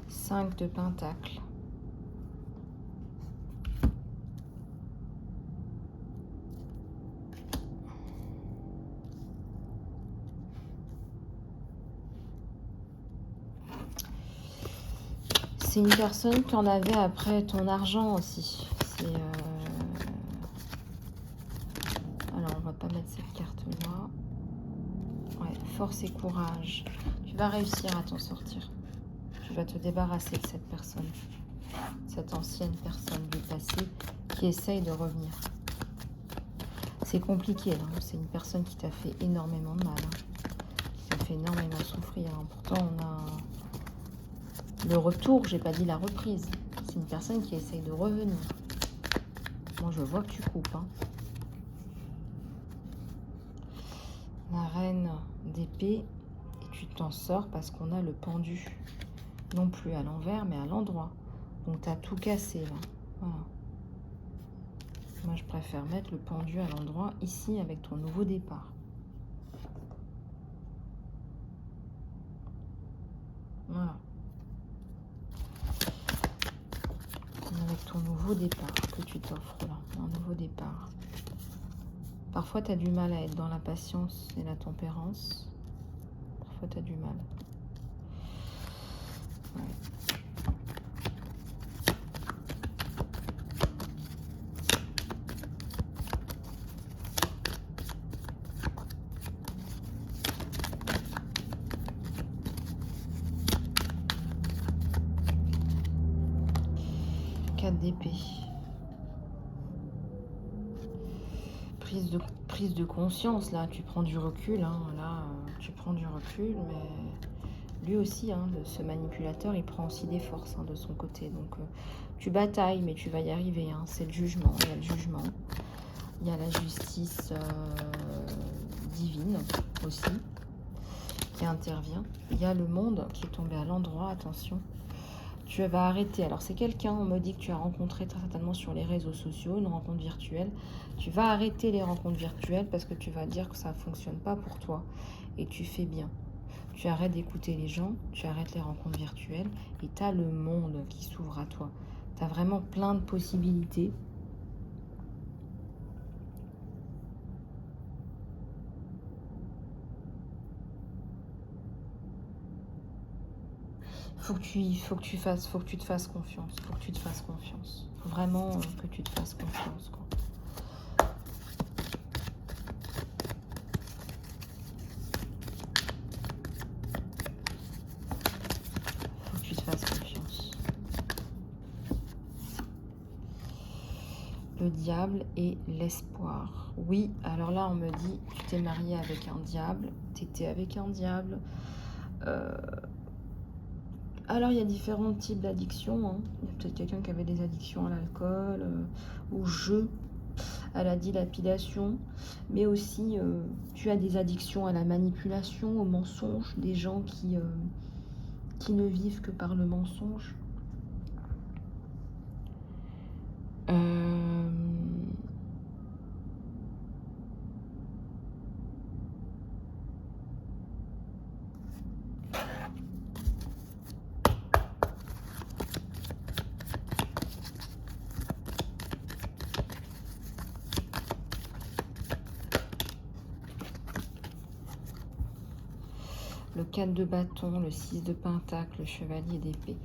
Cinq de pentacle. C'est une personne qui en avait après ton argent aussi. Alors, on va pas mettre cette carte-là. Ouais, force et courage. Tu vas réussir à t'en sortir. Tu vas te débarrasser de cette personne. Cette ancienne personne du passé qui essaye de revenir. C'est compliqué, hein. C'est une personne qui t'a fait énormément de mal. Hein. Qui t'a fait énormément souffrir. Hein. Pourtant, on a... Le retour, j'ai pas dit la reprise. C'est une personne qui essaye de revenir. Moi, je vois que tu coupes. Hein. La reine d'épée. Et tu t'en sors parce qu'on a le pendu. Non plus à l'envers, mais à l'endroit. Donc, tu as tout cassé, là. Voilà. Moi, je préfère mettre le pendu à l'endroit, ici, avec ton nouveau départ. Voilà. Avec ton nouveau départ que tu t'offres là, un nouveau départ. Parfois, tu as du mal à être dans la patience et la tempérance. Parfois, tu as du mal. Ouais. D'épée. Prise de conscience, là, tu prends du recul, hein, là, tu prends du recul, mais lui aussi, hein, ce manipulateur, il prend aussi des forces hein, de son côté, donc tu batailles, mais tu vas y arriver, hein, c'est le jugement, il y a le jugement, il y a la justice divine aussi, qui intervient, il y a le monde qui est tombé à l'endroit, attention. Tu vas arrêter. Alors, c'est quelqu'un, on me dit que tu as rencontré très certainement sur les réseaux sociaux, une rencontre virtuelle. Tu vas arrêter les rencontres virtuelles parce que tu vas dire que ça ne fonctionne pas pour toi. Et tu fais bien. Tu arrêtes d'écouter les gens, tu arrêtes les rencontres virtuelles et tu as le monde qui s'ouvre à toi. Tu as vraiment plein de possibilités. faut que tu te fasses confiance. Faut que tu te fasses confiance. Faut vraiment que tu te fasses confiance, quoi. Faut que tu te fasses confiance. Le diable et l'espoir. Oui, alors là, on me dit, tu t'es marié avec un diable, tu étais avec un diable. Alors, il y a différents types d'addictions, hein. Il y a peut-être quelqu'un qui avait des addictions à l'alcool, au jeu, à la dilapidation, mais aussi, tu as des addictions à la manipulation, au mensonge, des gens qui ne vivent que par le mensonge. Le 4 de bâton, le 6 de pentacle, le chevalier d'épée.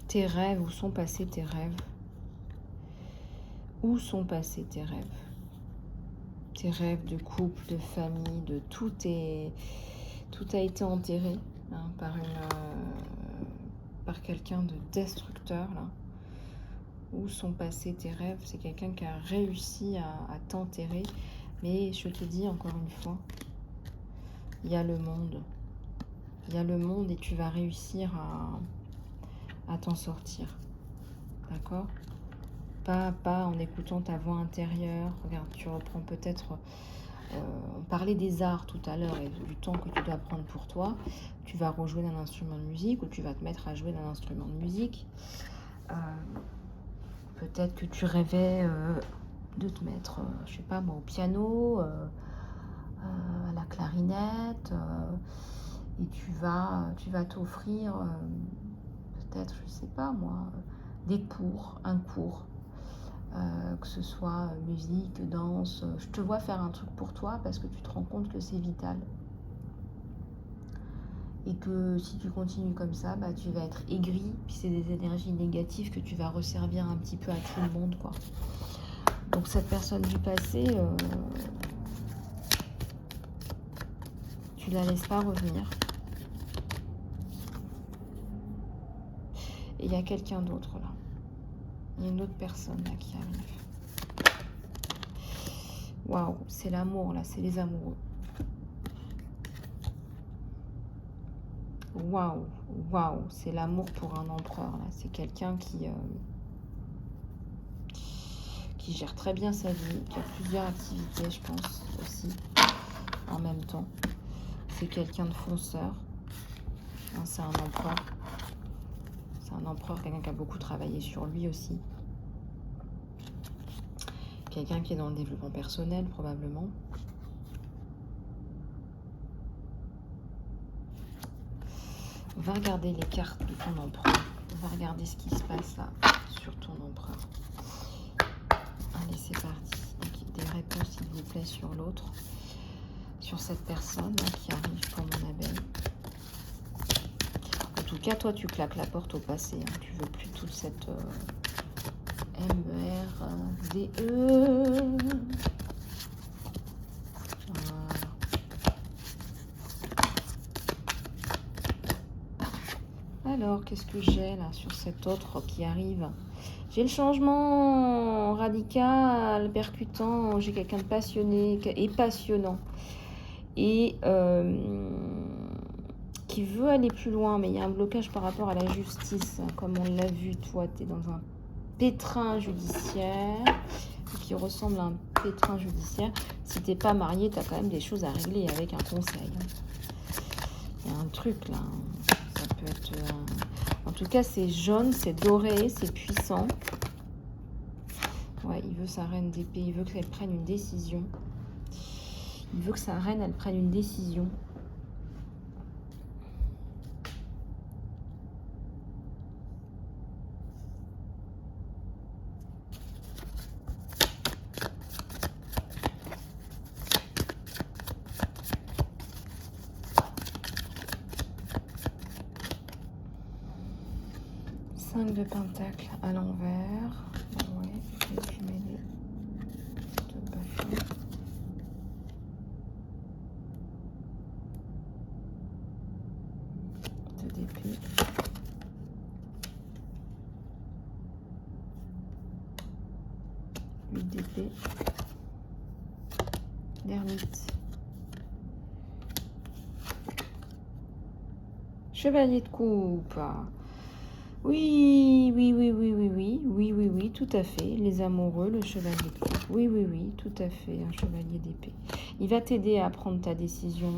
Tes rêves, où sont passés tes rêves? Où sont passés tes rêves? Tes rêves de couple, de famille, de tout a été enterré, hein, par quelqu'un de destructeur, là. Où sont passés tes rêves? C'est quelqu'un qui a réussi à t'enterrer. Mais je te dis encore une fois, il y a le monde. Il y a le monde et tu vas réussir à t'en sortir. D'accord? Pas en écoutant ta voix intérieure. Regarde, tu reprends peut-être... on parlait des arts tout à l'heure et du temps que tu dois prendre pour toi. Tu vas rejouer d'un instrument de musique ou tu vas te mettre à jouer d'un instrument de musique. Peut-être que tu rêvais de te mettre, je sais pas moi, au piano, à la clarinette, et tu vas t'offrir peut-être, je sais pas moi, un cours, que ce soit musique, danse. Je te vois faire un truc pour toi parce que tu te rends compte que c'est vital. Et que si tu continues comme ça, bah, tu vas être aigri, puis c'est des énergies négatives que tu vas resservir un petit peu à tout le monde, quoi. Donc cette personne du passé, tu la laisses pas revenir. Et il y a quelqu'un d'autre là. Il y a une autre personne là qui arrive. Waouh, c'est l'amour là, c'est les amoureux. Waouh, waouh, c'est l'amour pour un empereur là. C'est quelqu'un qui gère très bien sa vie, qui a plusieurs activités, je pense, aussi, en même temps. C'est quelqu'un de fonceur. Hein, c'est un empereur. C'est un empereur, quelqu'un qui a beaucoup travaillé sur lui aussi. Quelqu'un qui est dans le développement personnel, probablement. On va regarder les cartes de ton empereur. On va regarder ce qui se passe là, sur ton empereur. Allez, c'est parti. Donc, des réponses, s'il vous plaît, sur l'autre. Sur cette personne là, qui arrive pour mon abeille. En tout cas, toi, tu claques la porte au passé. Hein. Tu veux plus toute cette M-E-R-D-E. Alors, qu'est-ce que j'ai là sur cet autre qui arrive? J'ai le changement radical, percutant. J'ai quelqu'un de passionné et passionnant. Et qui veut aller plus loin, mais il y a un blocage par rapport à la justice. Comme on l'a vu, toi, tu es dans un pétrin judiciaire qui ressemble à un pétrin judiciaire. Si tu n'es pas marié, tu as quand même des choses à régler avec un conseil. Il y a un truc là. Ça peut être... En tout cas, c'est jaune, c'est doré, c'est puissant. Ouais, il veut sa reine d'épée, il veut qu'elle prenne une décision. Il veut que sa reine, elle prenne une décision. de Pentacle à l'envers. Ouais, et tu mets les deux bâtons. Deux d'épée. Huit d'épée. L'ermite. Chevalier de coupe. Oui, oui, oui, oui, oui, oui, oui, oui, oui, tout à fait. Les amoureux, le chevalier de coupe. Oui, oui, oui, tout à fait, un chevalier d'épée. Il va t'aider à prendre ta décision,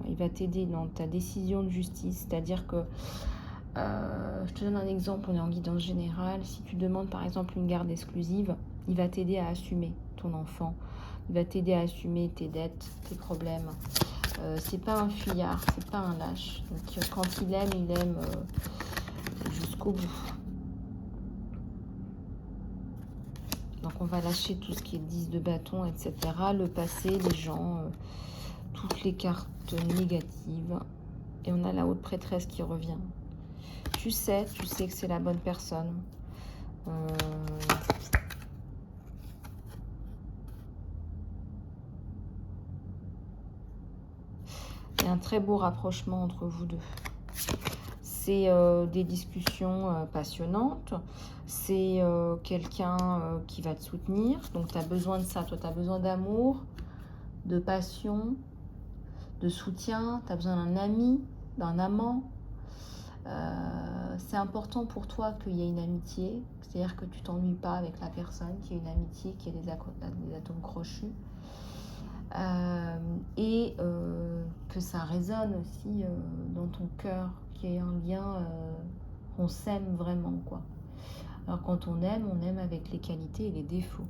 il va t'aider dans ta décision de justice, c'est-à-dire que, je te donne un exemple, on est en guidance générale, si tu demandes par exemple une garde exclusive, il va t'aider à assumer ton enfant, il va t'aider à assumer tes dettes, tes problèmes. C'est pas un fuyard, c'est pas un lâche. Donc quand il aime jusqu'au bout. Donc on va lâcher tout ce qui est 10 de bâton, etc. Le passé, les gens, toutes les cartes négatives. Et on a la haute prêtresse qui revient. Tu sais que c'est la bonne personne. Il y a un très beau rapprochement entre vous deux. C'est des discussions passionnantes. C'est quelqu'un qui va te soutenir. Donc, tu as besoin de ça. Toi, tu as besoin d'amour, de passion, de soutien. Tu as besoin d'un ami, d'un amant. C'est important pour toi qu'il y ait une amitié. C'est-à-dire que tu t'ennuies pas avec la personne, qu'il y ait une amitié, qu'il y ait des atomes crochus. Et que ça résonne aussi dans ton cœur, qu'il y ait un lien, on s'aime vraiment, quoi. Alors quand on aime avec les qualités et les défauts.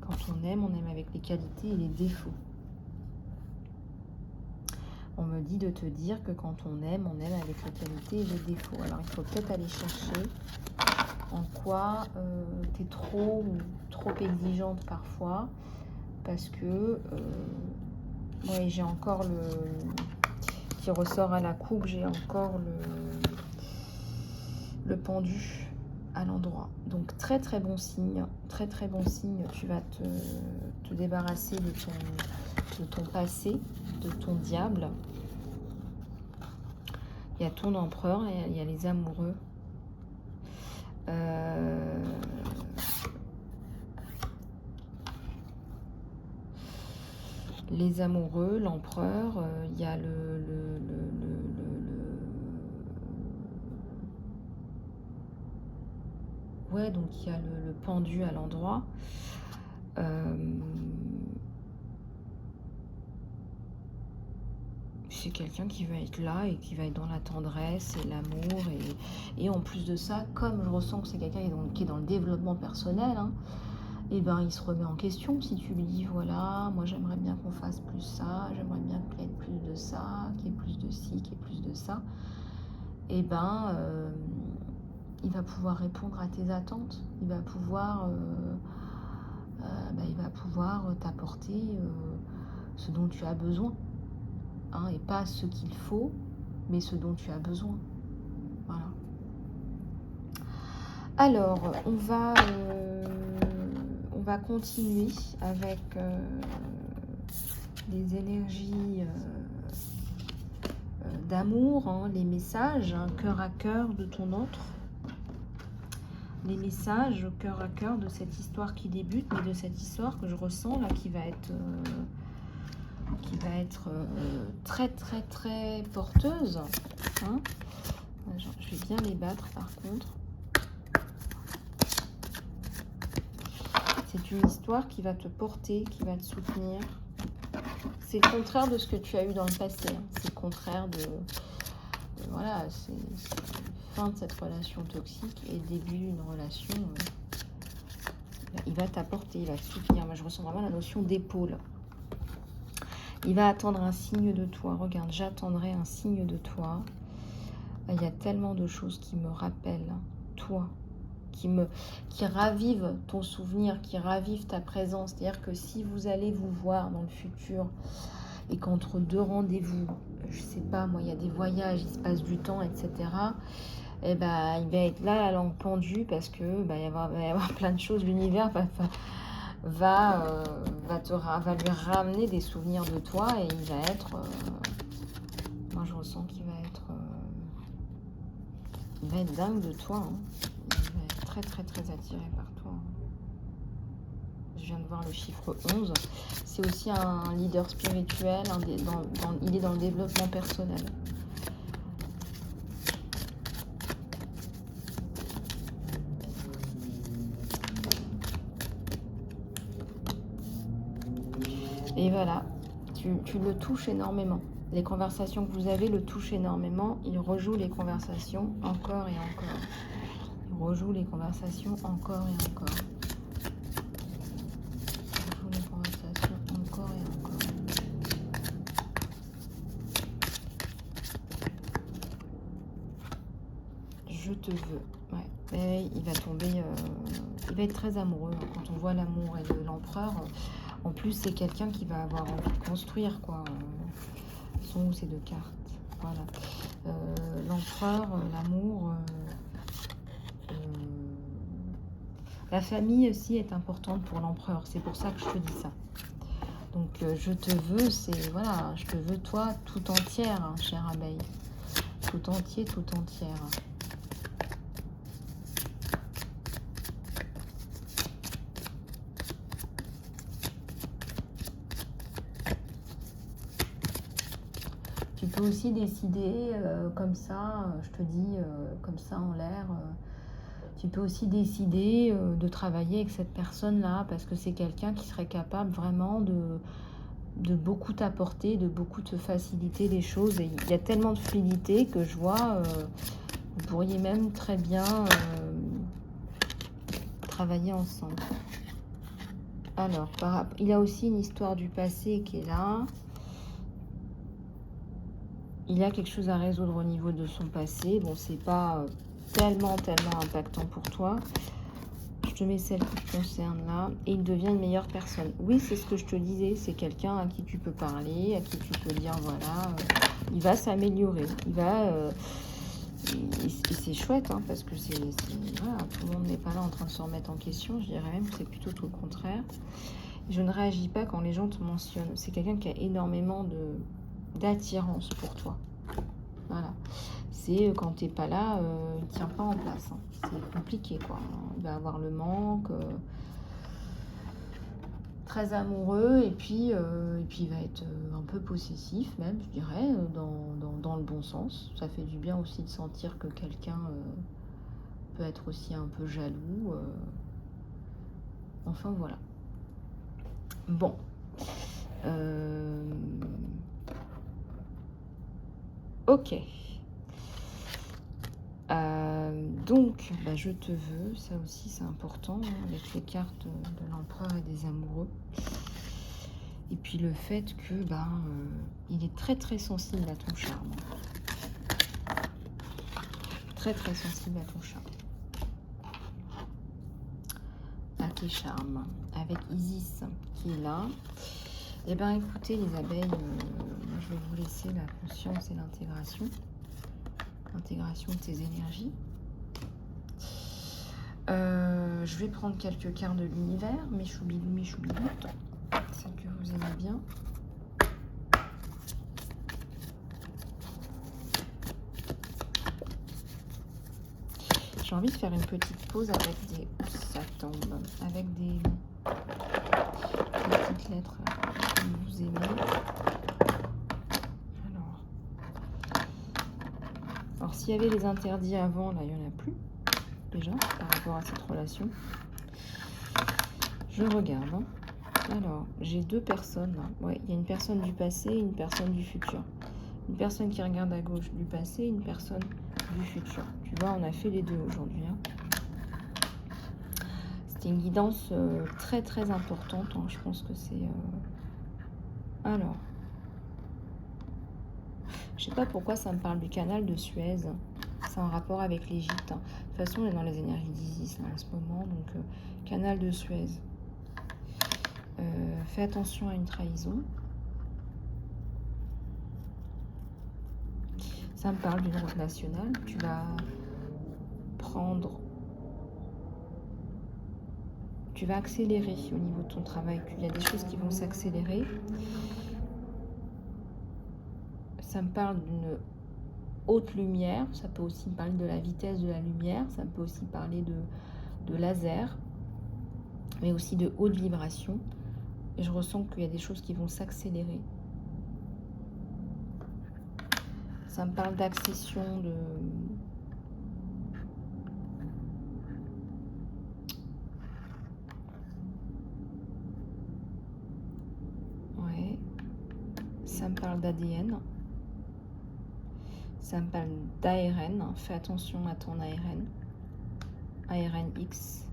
Quand on aime avec les qualités et les défauts. On me dit de te dire que quand on aime avec les qualités et les défauts. Alors il faut peut-être aller chercher en quoi tu es trop exigeante parfois. Parce que ouais, j'ai encore qui ressort à la coupe, j'ai encore le pendu à l'endroit. Donc très très bon signe, très bon signe. Tu vas te débarrasser de ton passé, de ton diable. Il y a ton empereur et il y a les amoureux. Les amoureux, l'empereur, il y a ouais, donc il y a le pendu à l'endroit. C'est quelqu'un qui va être là et qui va être dans la tendresse et l'amour. Et en plus de ça, comme je ressens que c'est quelqu'un qui est dans le développement personnel, hein, et ben il se remet en question si tu lui dis voilà, moi j'aimerais bien qu'on fasse plus ça, j'aimerais bien qu'il y ait plus de ça, qu'il y ait plus de ci, qu'il y ait plus de ça. Et ben il va pouvoir répondre à tes attentes, il va pouvoir t'apporter ce dont tu as besoin, hein, et pas ce qu'il faut, mais ce dont tu as besoin. Voilà. Alors on va continuer avec des énergies d'amour, hein, les messages, hein, cœur à cœur de ton autre. Les messages cœur à cœur de cette histoire qui débute, mais de cette histoire que je ressens là, qui va être très très très porteuse, hein. Je vais bien les battre par contre. C'est une histoire qui va te porter, qui va te soutenir. C'est le contraire de ce que tu as eu dans le passé, hein. C'est le contraire de voilà, c'est fin de cette relation toxique et début d'une relation. Il va t'apporter, il va te soutenir. Moi, je ressens vraiment la notion d'épaule. Il va attendre un signe de toi. Regarde, j'attendrai un signe de toi. Il y a tellement de choses qui me rappellent toi, qui ravivent ton souvenir, qui ravivent ta présence. C'est-à-dire que si vous allez vous voir dans le futur et qu'entre deux rendez-vous, je sais pas, moi, il y a des voyages, il se passe du temps, etc., Et ben, il va être là, la langue pendue, parce que va y avoir plein de choses. L'univers va lui ramener des souvenirs de toi et il va être... moi, je ressens qu'il va être... il va être dingue de toi. Hein. Il va être très, très, très attiré par toi. Je viens de voir le chiffre 11. C'est aussi un leader spirituel. Il est dans le développement personnel. Et voilà, tu le touches énormément. Les conversations que vous avez le touchent énormément. Il rejoue les conversations encore et encore. Il rejoue les conversations encore et encore. Il rejoue les conversations encore et encore. Je te veux. Ouais. Et il va tomber... il va être très amoureux. Quand on voit l'amour et l'empereur... En plus, c'est quelqu'un qui va avoir envie de construire, quoi. Sont où ces deux cartes? Voilà. L'empereur, l'amour. La famille aussi est importante pour l'empereur. C'est pour ça que je te dis ça. Donc, je te veux, c'est... Voilà, je te veux toi tout entière, hein, chère abeille. Tout entier, tout entière. Tu peux aussi décider comme ça, je te dis comme ça en l'air, tu peux aussi décider de travailler avec cette personne-là parce que c'est quelqu'un qui serait capable vraiment de beaucoup t'apporter, de beaucoup te faciliter les choses. Et il y a tellement de fluidité que je vois, vous pourriez même très bien travailler ensemble. Alors, il y a aussi une histoire du passé qui est là. Il y a quelque chose à résoudre au niveau de son passé. Bon, c'est pas tellement impactant pour toi. Je te mets celle qui te concerne là. Et il devient une meilleure personne. Oui, c'est ce que je te disais. C'est quelqu'un à qui tu peux parler, à qui tu peux dire, voilà, il va s'améliorer. Il va... et c'est chouette, hein, parce que voilà, tout le monde n'est pas là en train de se remettre en question. Je dirais même que c'est plutôt tout le contraire. Je ne réagis pas quand les gens te mentionnent. C'est quelqu'un qui a énormément d'attirance pour toi. Voilà. C'est quand t'es pas là, il tient pas en place. Hein. C'est compliqué, quoi. Il va avoir le manque, très amoureux, et puis il va être un peu possessif, même, je dirais, dans le bon sens. Ça fait du bien aussi de sentir que quelqu'un peut être aussi un peu jaloux. Enfin, voilà. Bon. Ok. Donc, je te veux. Ça aussi, c'est important, hein, avec les cartes de l'empereur et des amoureux. Et puis le fait que, il est très très sensible à ton charme. Très très sensible à ton charme. À charme. Avec Isis qui est là. Eh bien, écoutez, les abeilles, moi, je vais vous laisser la conscience et l'intégration. L'intégration de tes énergies. Je vais prendre quelques cartes de l'univers, mes choubilous, mes choubiloutes, celles que vous aimez bien. J'ai envie de faire une petite pause avec des... Ça tombe. Avec des petites lettres que vous aimez. Alors s'il y avait les interdits avant, là, il n'y en a plus. Déjà, par rapport à cette relation. Je regarde. Hein. Alors, j'ai deux personnes. Là. Ouais, il y a une personne du passé et une personne du futur. Une personne qui regarde à gauche du passé et une personne du futur. Tu vois, on a fait les deux aujourd'hui. Hein. C'était une guidance très très importante. Hein. Je pense que c'est... Alors, je sais pas pourquoi ça me parle du canal de Suez. C'est en rapport avec l'Égypte. Hein. De toute façon, on est dans les énergies d'Isis en ce moment. Donc, canal de Suez. Fais attention à une trahison. Ça me parle d'une route nationale. Tu vas prendre... Tu vas accélérer au niveau de ton travail. Il y a des choses qui vont s'accélérer. Ça me parle d'une haute lumière. Ça peut aussi parler de la vitesse de la lumière. Ça peut aussi parler de laser, mais aussi de haute vibration. Et je ressens qu'il y a des choses qui vont s'accélérer. Ça me parle d'accession, de... Ouais. Ça me parle d'ADN. Ça me parle d'ARN. Fais attention à ton ARN. ARNX.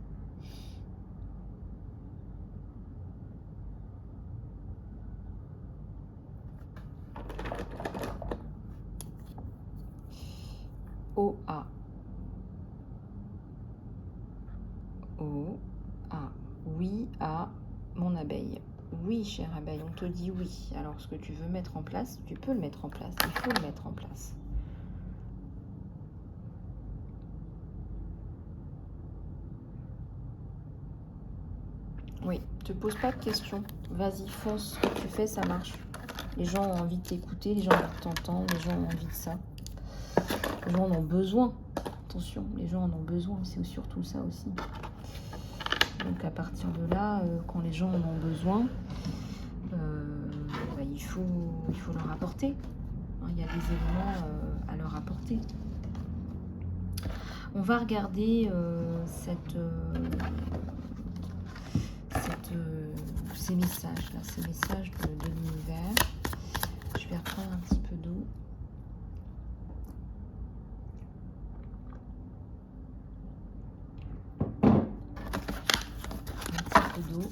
OA. OA. Oui à mon abeille. Oui, chère abeille, on te dit oui. Alors, ce que tu veux mettre en place, tu peux le mettre en place. Il faut le mettre en place. Oui, te pose pas de questions. Vas-y, fonce. Ce que tu fais, ça marche. Les gens ont envie de t'écouter, les gens ont envie de t'entendre, les gens ont envie de ça. Les gens en ont besoin. Attention, les gens en ont besoin. C'est surtout ça aussi. Donc, à partir de là, quand les gens en ont besoin... bah, il faut leur apporter. Il y a des éléments à leur apporter. On va regarder ces messages-là, ces messages de l'univers. Je vais reprendre un petit peu d'eau. Un petit peu d'eau.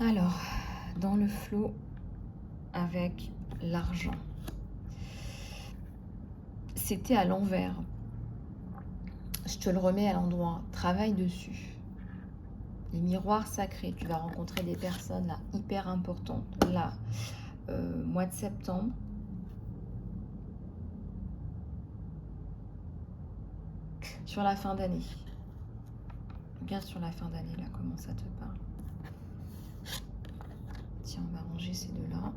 Alors, dans le flot avec l'argent, c'était à l'envers. Je te le remets à l'endroit. Travaille dessus. Les miroirs sacrés. Tu vas rencontrer des personnes là hyper importantes. Là, mois de septembre. Sur la fin d'année. Regarde sur la fin d'année là comment ça te parle. Tiens, on va ranger ces deux-là.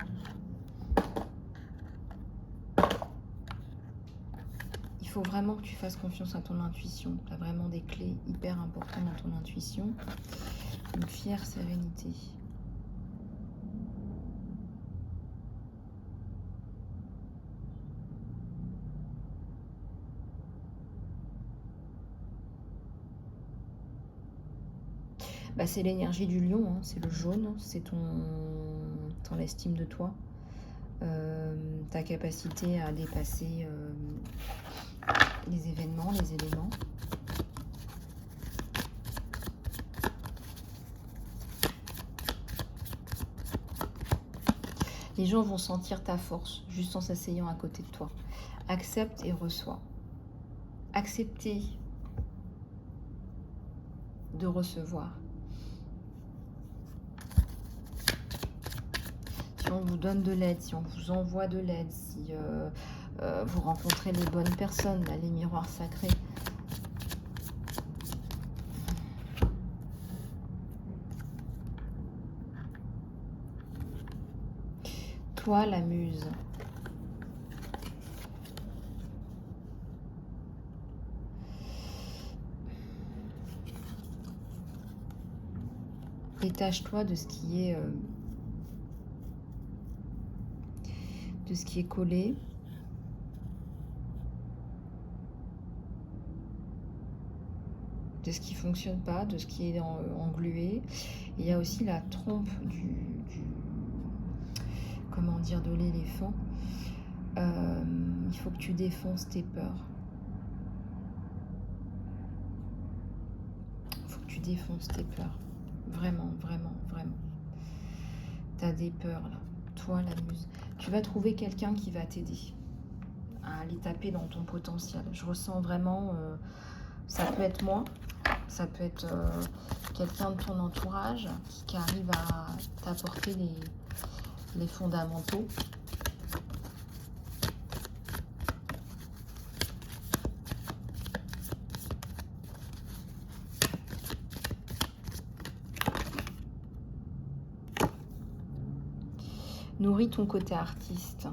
Il faut vraiment que tu fasses confiance à ton intuition. Tu as vraiment des clés hyper importantes dans ton intuition. Une fière sérénité. Bah, c'est l'énergie du lion, hein, c'est le jaune, c'est ton estime de toi, ta capacité à dépasser les événements, les éléments. Les gens vont sentir ta force juste en s'asseyant à côté de toi. Accepte et reçois. Acceptez de recevoir. Si on vous donne de l'aide, si on vous envoie de l'aide, si vous rencontrez les bonnes personnes, là, les miroirs sacrés. Toi, la muse. Détache-toi de ce qui est collé. De ce qui fonctionne pas, de ce qui est englué. Il y a aussi la trompe comment dire, de l'éléphant. Il faut que tu défonces tes peurs. Il faut que tu défonces tes peurs. Vraiment, vraiment, vraiment. Tu as des peurs là. Toi, la muse. Tu vas trouver quelqu'un qui va t'aider à aller taper dans ton potentiel. Je ressens vraiment, ça peut être moi, ça peut être quelqu'un de ton entourage qui arrive à t'apporter les fondamentaux. Nourris ton côté artiste.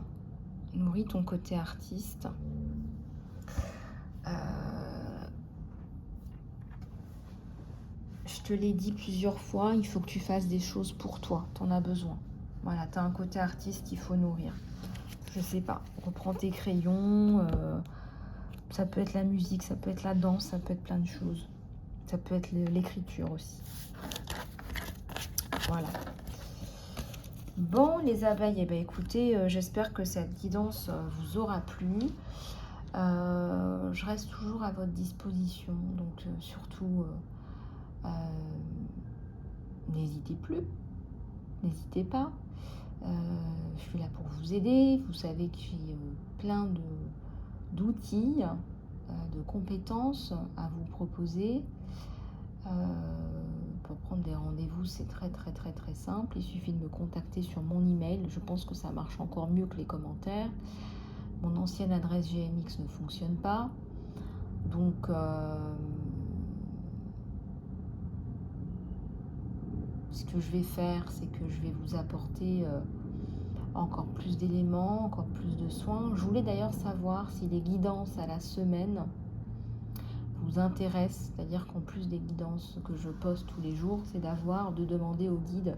Nourris ton côté artiste. Je te l'ai dit plusieurs fois, il faut que tu fasses des choses pour toi. Tu en as besoin. Voilà, tu as un côté artiste qu'il faut nourrir. Je sais pas, reprends tes crayons. Ça peut être la musique, ça peut être la danse, ça peut être plein de choses. Ça peut être l'écriture aussi. Voilà. Bon, les abeilles, eh ben, écoutez, j'espère que cette guidance vous aura plu. Je reste toujours à votre disposition, donc surtout, n'hésitez plus, n'hésitez pas. Je suis là pour vous aider. Vous savez que j'ai plein d'outils, de compétences à vous proposer. Pour prendre des rendez-vous, c'est très simple. Il suffit de me contacter sur mon email. Je pense que ça marche encore mieux que les commentaires. Mon ancienne adresse GMX ne fonctionne pas. Donc, ce que je vais faire, c'est que je vais vous apporter encore plus d'éléments, encore plus de soins. Je voulais d'ailleurs savoir si les guidances à la semaine vous intéressent. C'est-à-dire qu'en plus des guidances que je poste tous les jours, c'est de demander au guide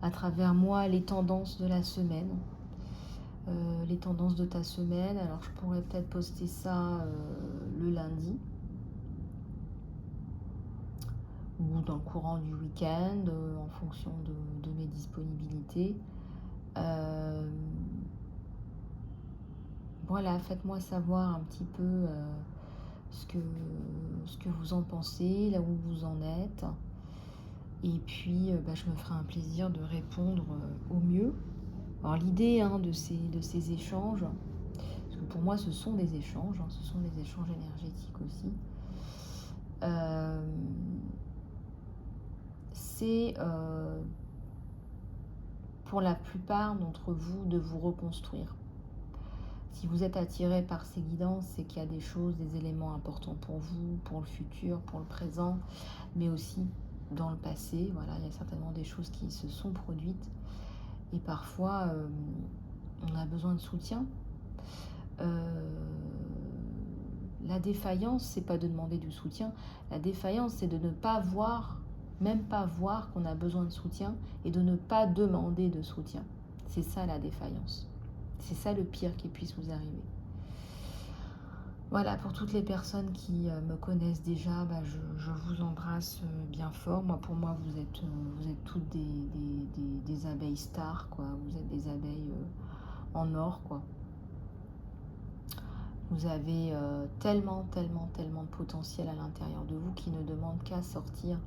à travers moi les tendances de la semaine. Les tendances de ta semaine. Alors je pourrais peut-être poster ça le lundi ou dans le courant du week-end en fonction de mes disponibilités. Voilà, faites-moi savoir un petit peu ce que vous en pensez, là où vous en êtes. Et puis je me ferai un plaisir de répondre au mieux. Alors l'idée de ces échanges, parce que pour moi ce sont des échanges, ce sont des échanges énergétiques aussi, c'est pour la plupart d'entre vous de vous reconstruire. Si vous êtes attiré par ces guidances, c'est qu'il y a des choses, des éléments importants pour vous, pour le futur, pour le présent, mais aussi dans le passé. Voilà, il y a certainement des choses qui se sont produites. Et parfois, on a besoin de soutien. La défaillance, c'est pas de demander du soutien. La défaillance, c'est de ne pas voir, même pas voir qu'on a besoin de soutien et de ne pas demander de soutien. C'est ça la défaillance. C'est ça le pire qui puisse vous arriver. Voilà, pour toutes les personnes qui me connaissent déjà, je vous embrasse bien fort. Pour moi, vous êtes toutes des abeilles stars, quoi. Vous êtes des abeilles en or, quoi. Vous avez tellement de potentiel à l'intérieur de vous qui ne demande qu'à sortir.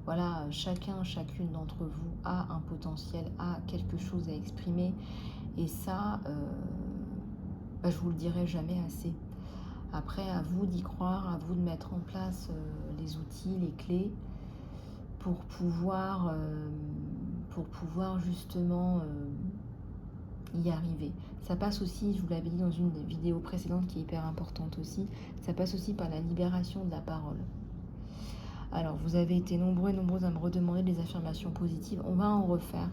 Voilà, chacune d'entre vous a un potentiel, a quelque chose à exprimer. Et ça, je vous le dirai jamais assez. Après, à vous d'y croire, à vous de mettre en place les outils, les clés pour pouvoir justement y arriver. Ça passe aussi, je vous l'avais dit dans une des vidéos précédentes qui est hyper importante aussi, ça passe aussi par la libération de la parole. Alors, vous avez été nombreux et nombreuses à me redemander des affirmations positives. On va en refaire.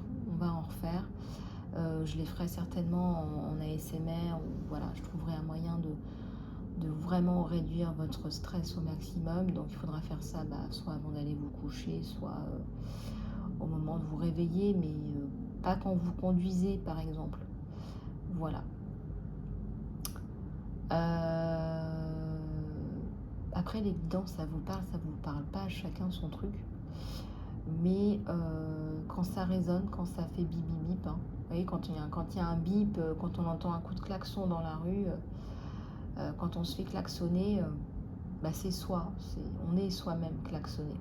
Je les ferai certainement en ASMR. Voilà, je trouverai un moyen de vraiment réduire votre stress au maximum. Donc, il faudra faire ça soit avant d'aller vous coucher, soit au moment de vous réveiller, mais pas quand vous conduisez, par exemple. Voilà. Après, les guidances, ça vous parle pas, chacun son truc. Mais quand ça résonne, quand ça fait bip bip bip, vous voyez, quand il y a un bip, quand on entend un coup de klaxon dans la rue, quand on se fait klaxonner, c'est soi, on est soi-même klaxonné.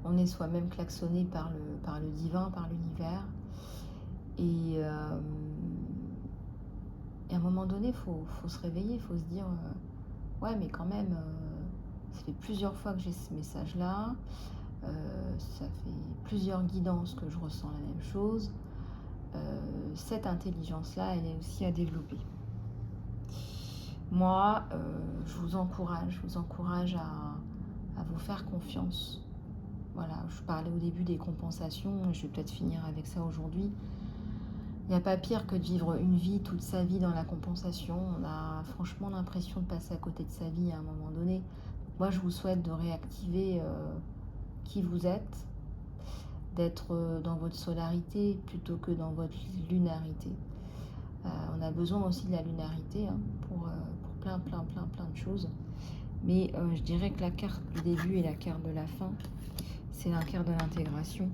On est soi-même klaxonné par le divin, par l'univers. Et à un moment donné, il faut se réveiller, il faut se dire ouais, mais quand même, ça fait plusieurs fois que j'ai ce message-là, ça fait plusieurs guidances que je ressens la même chose. Cette intelligence-là, elle est aussi à développer. Moi, je vous encourage à vous faire confiance. Voilà, je parlais au début des compensations, je vais peut-être finir avec ça aujourd'hui. Il n'y a pas pire que de vivre une vie, toute sa vie dans la compensation. On a franchement l'impression de passer à côté de sa vie à un moment donné. Moi, je vous souhaite de réactiver qui vous êtes, d'être dans votre solarité plutôt que dans votre lunarité. On a besoin aussi de la lunarité pour plein de choses. Mais je dirais que la carte du début et la carte de la fin, c'est la carte de l'intégration.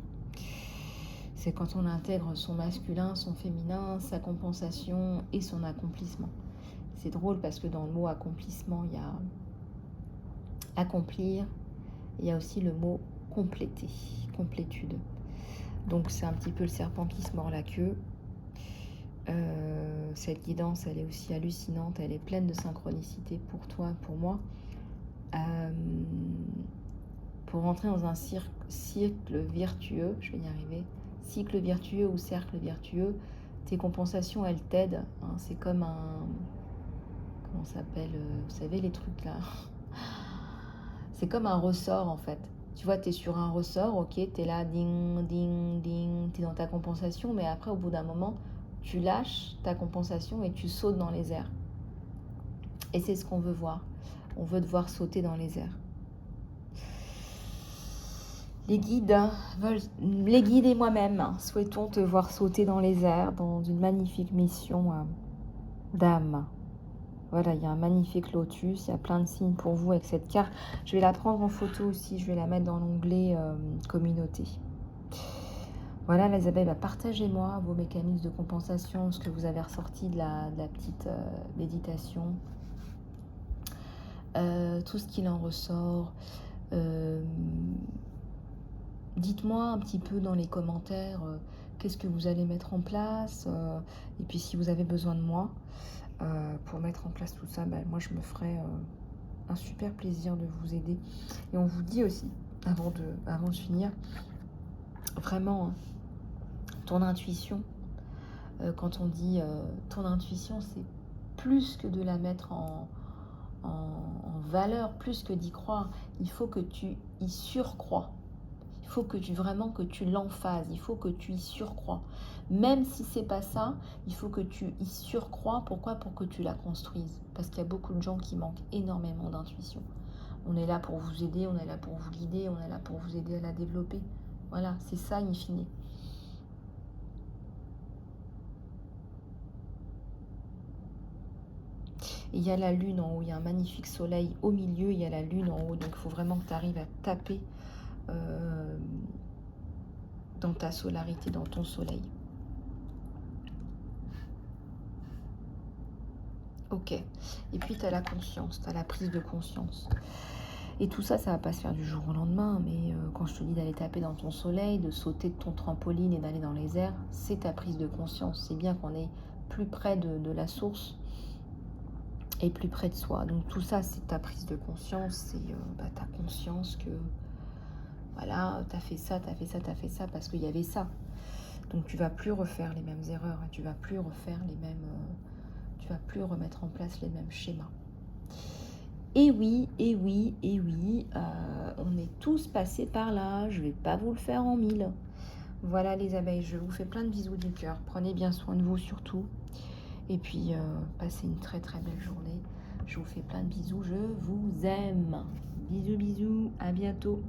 C'est quand on intègre son masculin, son féminin, sa compensation et son accomplissement. C'est drôle parce que dans le mot accomplissement, il y a accomplir, il y a aussi le mot compléter, complétude. Donc c'est un petit peu le serpent qui se mord la queue. Cette guidance, elle est aussi hallucinante, elle est pleine de synchronicité pour toi, pour moi. Pour rentrer dans un cycle vertueux, je vais y arriver, cycle vertueux ou cercle vertueux, tes compensations, elles t'aident. C'est comme un... Comment ça s'appelle vous savez les trucs là. C'est comme un ressort en fait. Tu vois, tu es sur un ressort, ok, tu es là, ding, ding, ding, tu es dans ta compensation, mais après, au bout d'un moment, tu lâches ta compensation et tu sautes dans les airs. Et c'est ce qu'on veut voir. On veut te voir sauter dans les airs. Les guides et moi-même souhaitons te voir sauter dans les airs dans une magnifique mission d'âme. Voilà, il y a un magnifique lotus, il y a plein de signes pour vous avec cette carte. Je vais la prendre en photo aussi, je vais la mettre dans l'onglet communauté. Voilà les abeilles, partagez-moi vos mécanismes de compensation, ce que vous avez ressorti de la petite méditation. Tout ce qu'il en ressort. Dites-moi un petit peu dans les commentaires qu'est-ce que vous allez mettre en place. Et puis si vous avez besoin de moi pour mettre en place tout ça, moi je me ferai un super plaisir de vous aider. Et on vous dit aussi, avant de finir, vraiment, ton intuition, quand on dit ton intuition, c'est plus que de la mettre en valeur, plus que d'y croire. Il faut que tu y surcrois. Il faut que tu l'emphases, il faut que tu y surcrois. Même si c'est pas ça, il faut que tu y surcrois. Pourquoi? Pour que tu la construises. Parce qu'il y a beaucoup de gens qui manquent énormément d'intuition. On est là pour vous aider, on est là pour vous guider, on est là pour vous aider à la développer. Voilà, c'est ça in fine. Et il y a la lune en haut, il y a un magnifique soleil au milieu, il y a la lune en haut. Donc il faut vraiment que tu arrives à taper dans ta solarité, dans ton soleil. Ok. Et puis tu as la conscience, tu as la prise de conscience. Et tout ça, ça va pas se faire du jour au lendemain, mais quand je te dis d'aller taper dans ton soleil, de sauter de ton trampoline et d'aller dans les airs, c'est ta prise de conscience. C'est bien qu'on est plus près de la source et plus près de soi. Donc tout ça, c'est ta prise de conscience, c'est ta conscience que voilà, tu as fait ça, tu as fait ça, tu as fait ça parce qu'il y avait ça. Donc tu vas plus refaire les mêmes erreurs, tu vas plus refaire les mêmes... tu vas plus remettre en place les mêmes schémas. Et oui, on est tous passés par là, je vais pas vous le faire en 1000. Voilà les abeilles, je vous fais plein de bisous du cœur. Prenez bien soin de vous surtout. Et puis, passez une très très belle journée. Je vous fais plein de bisous, je vous aime. Bisous, bisous, à bientôt.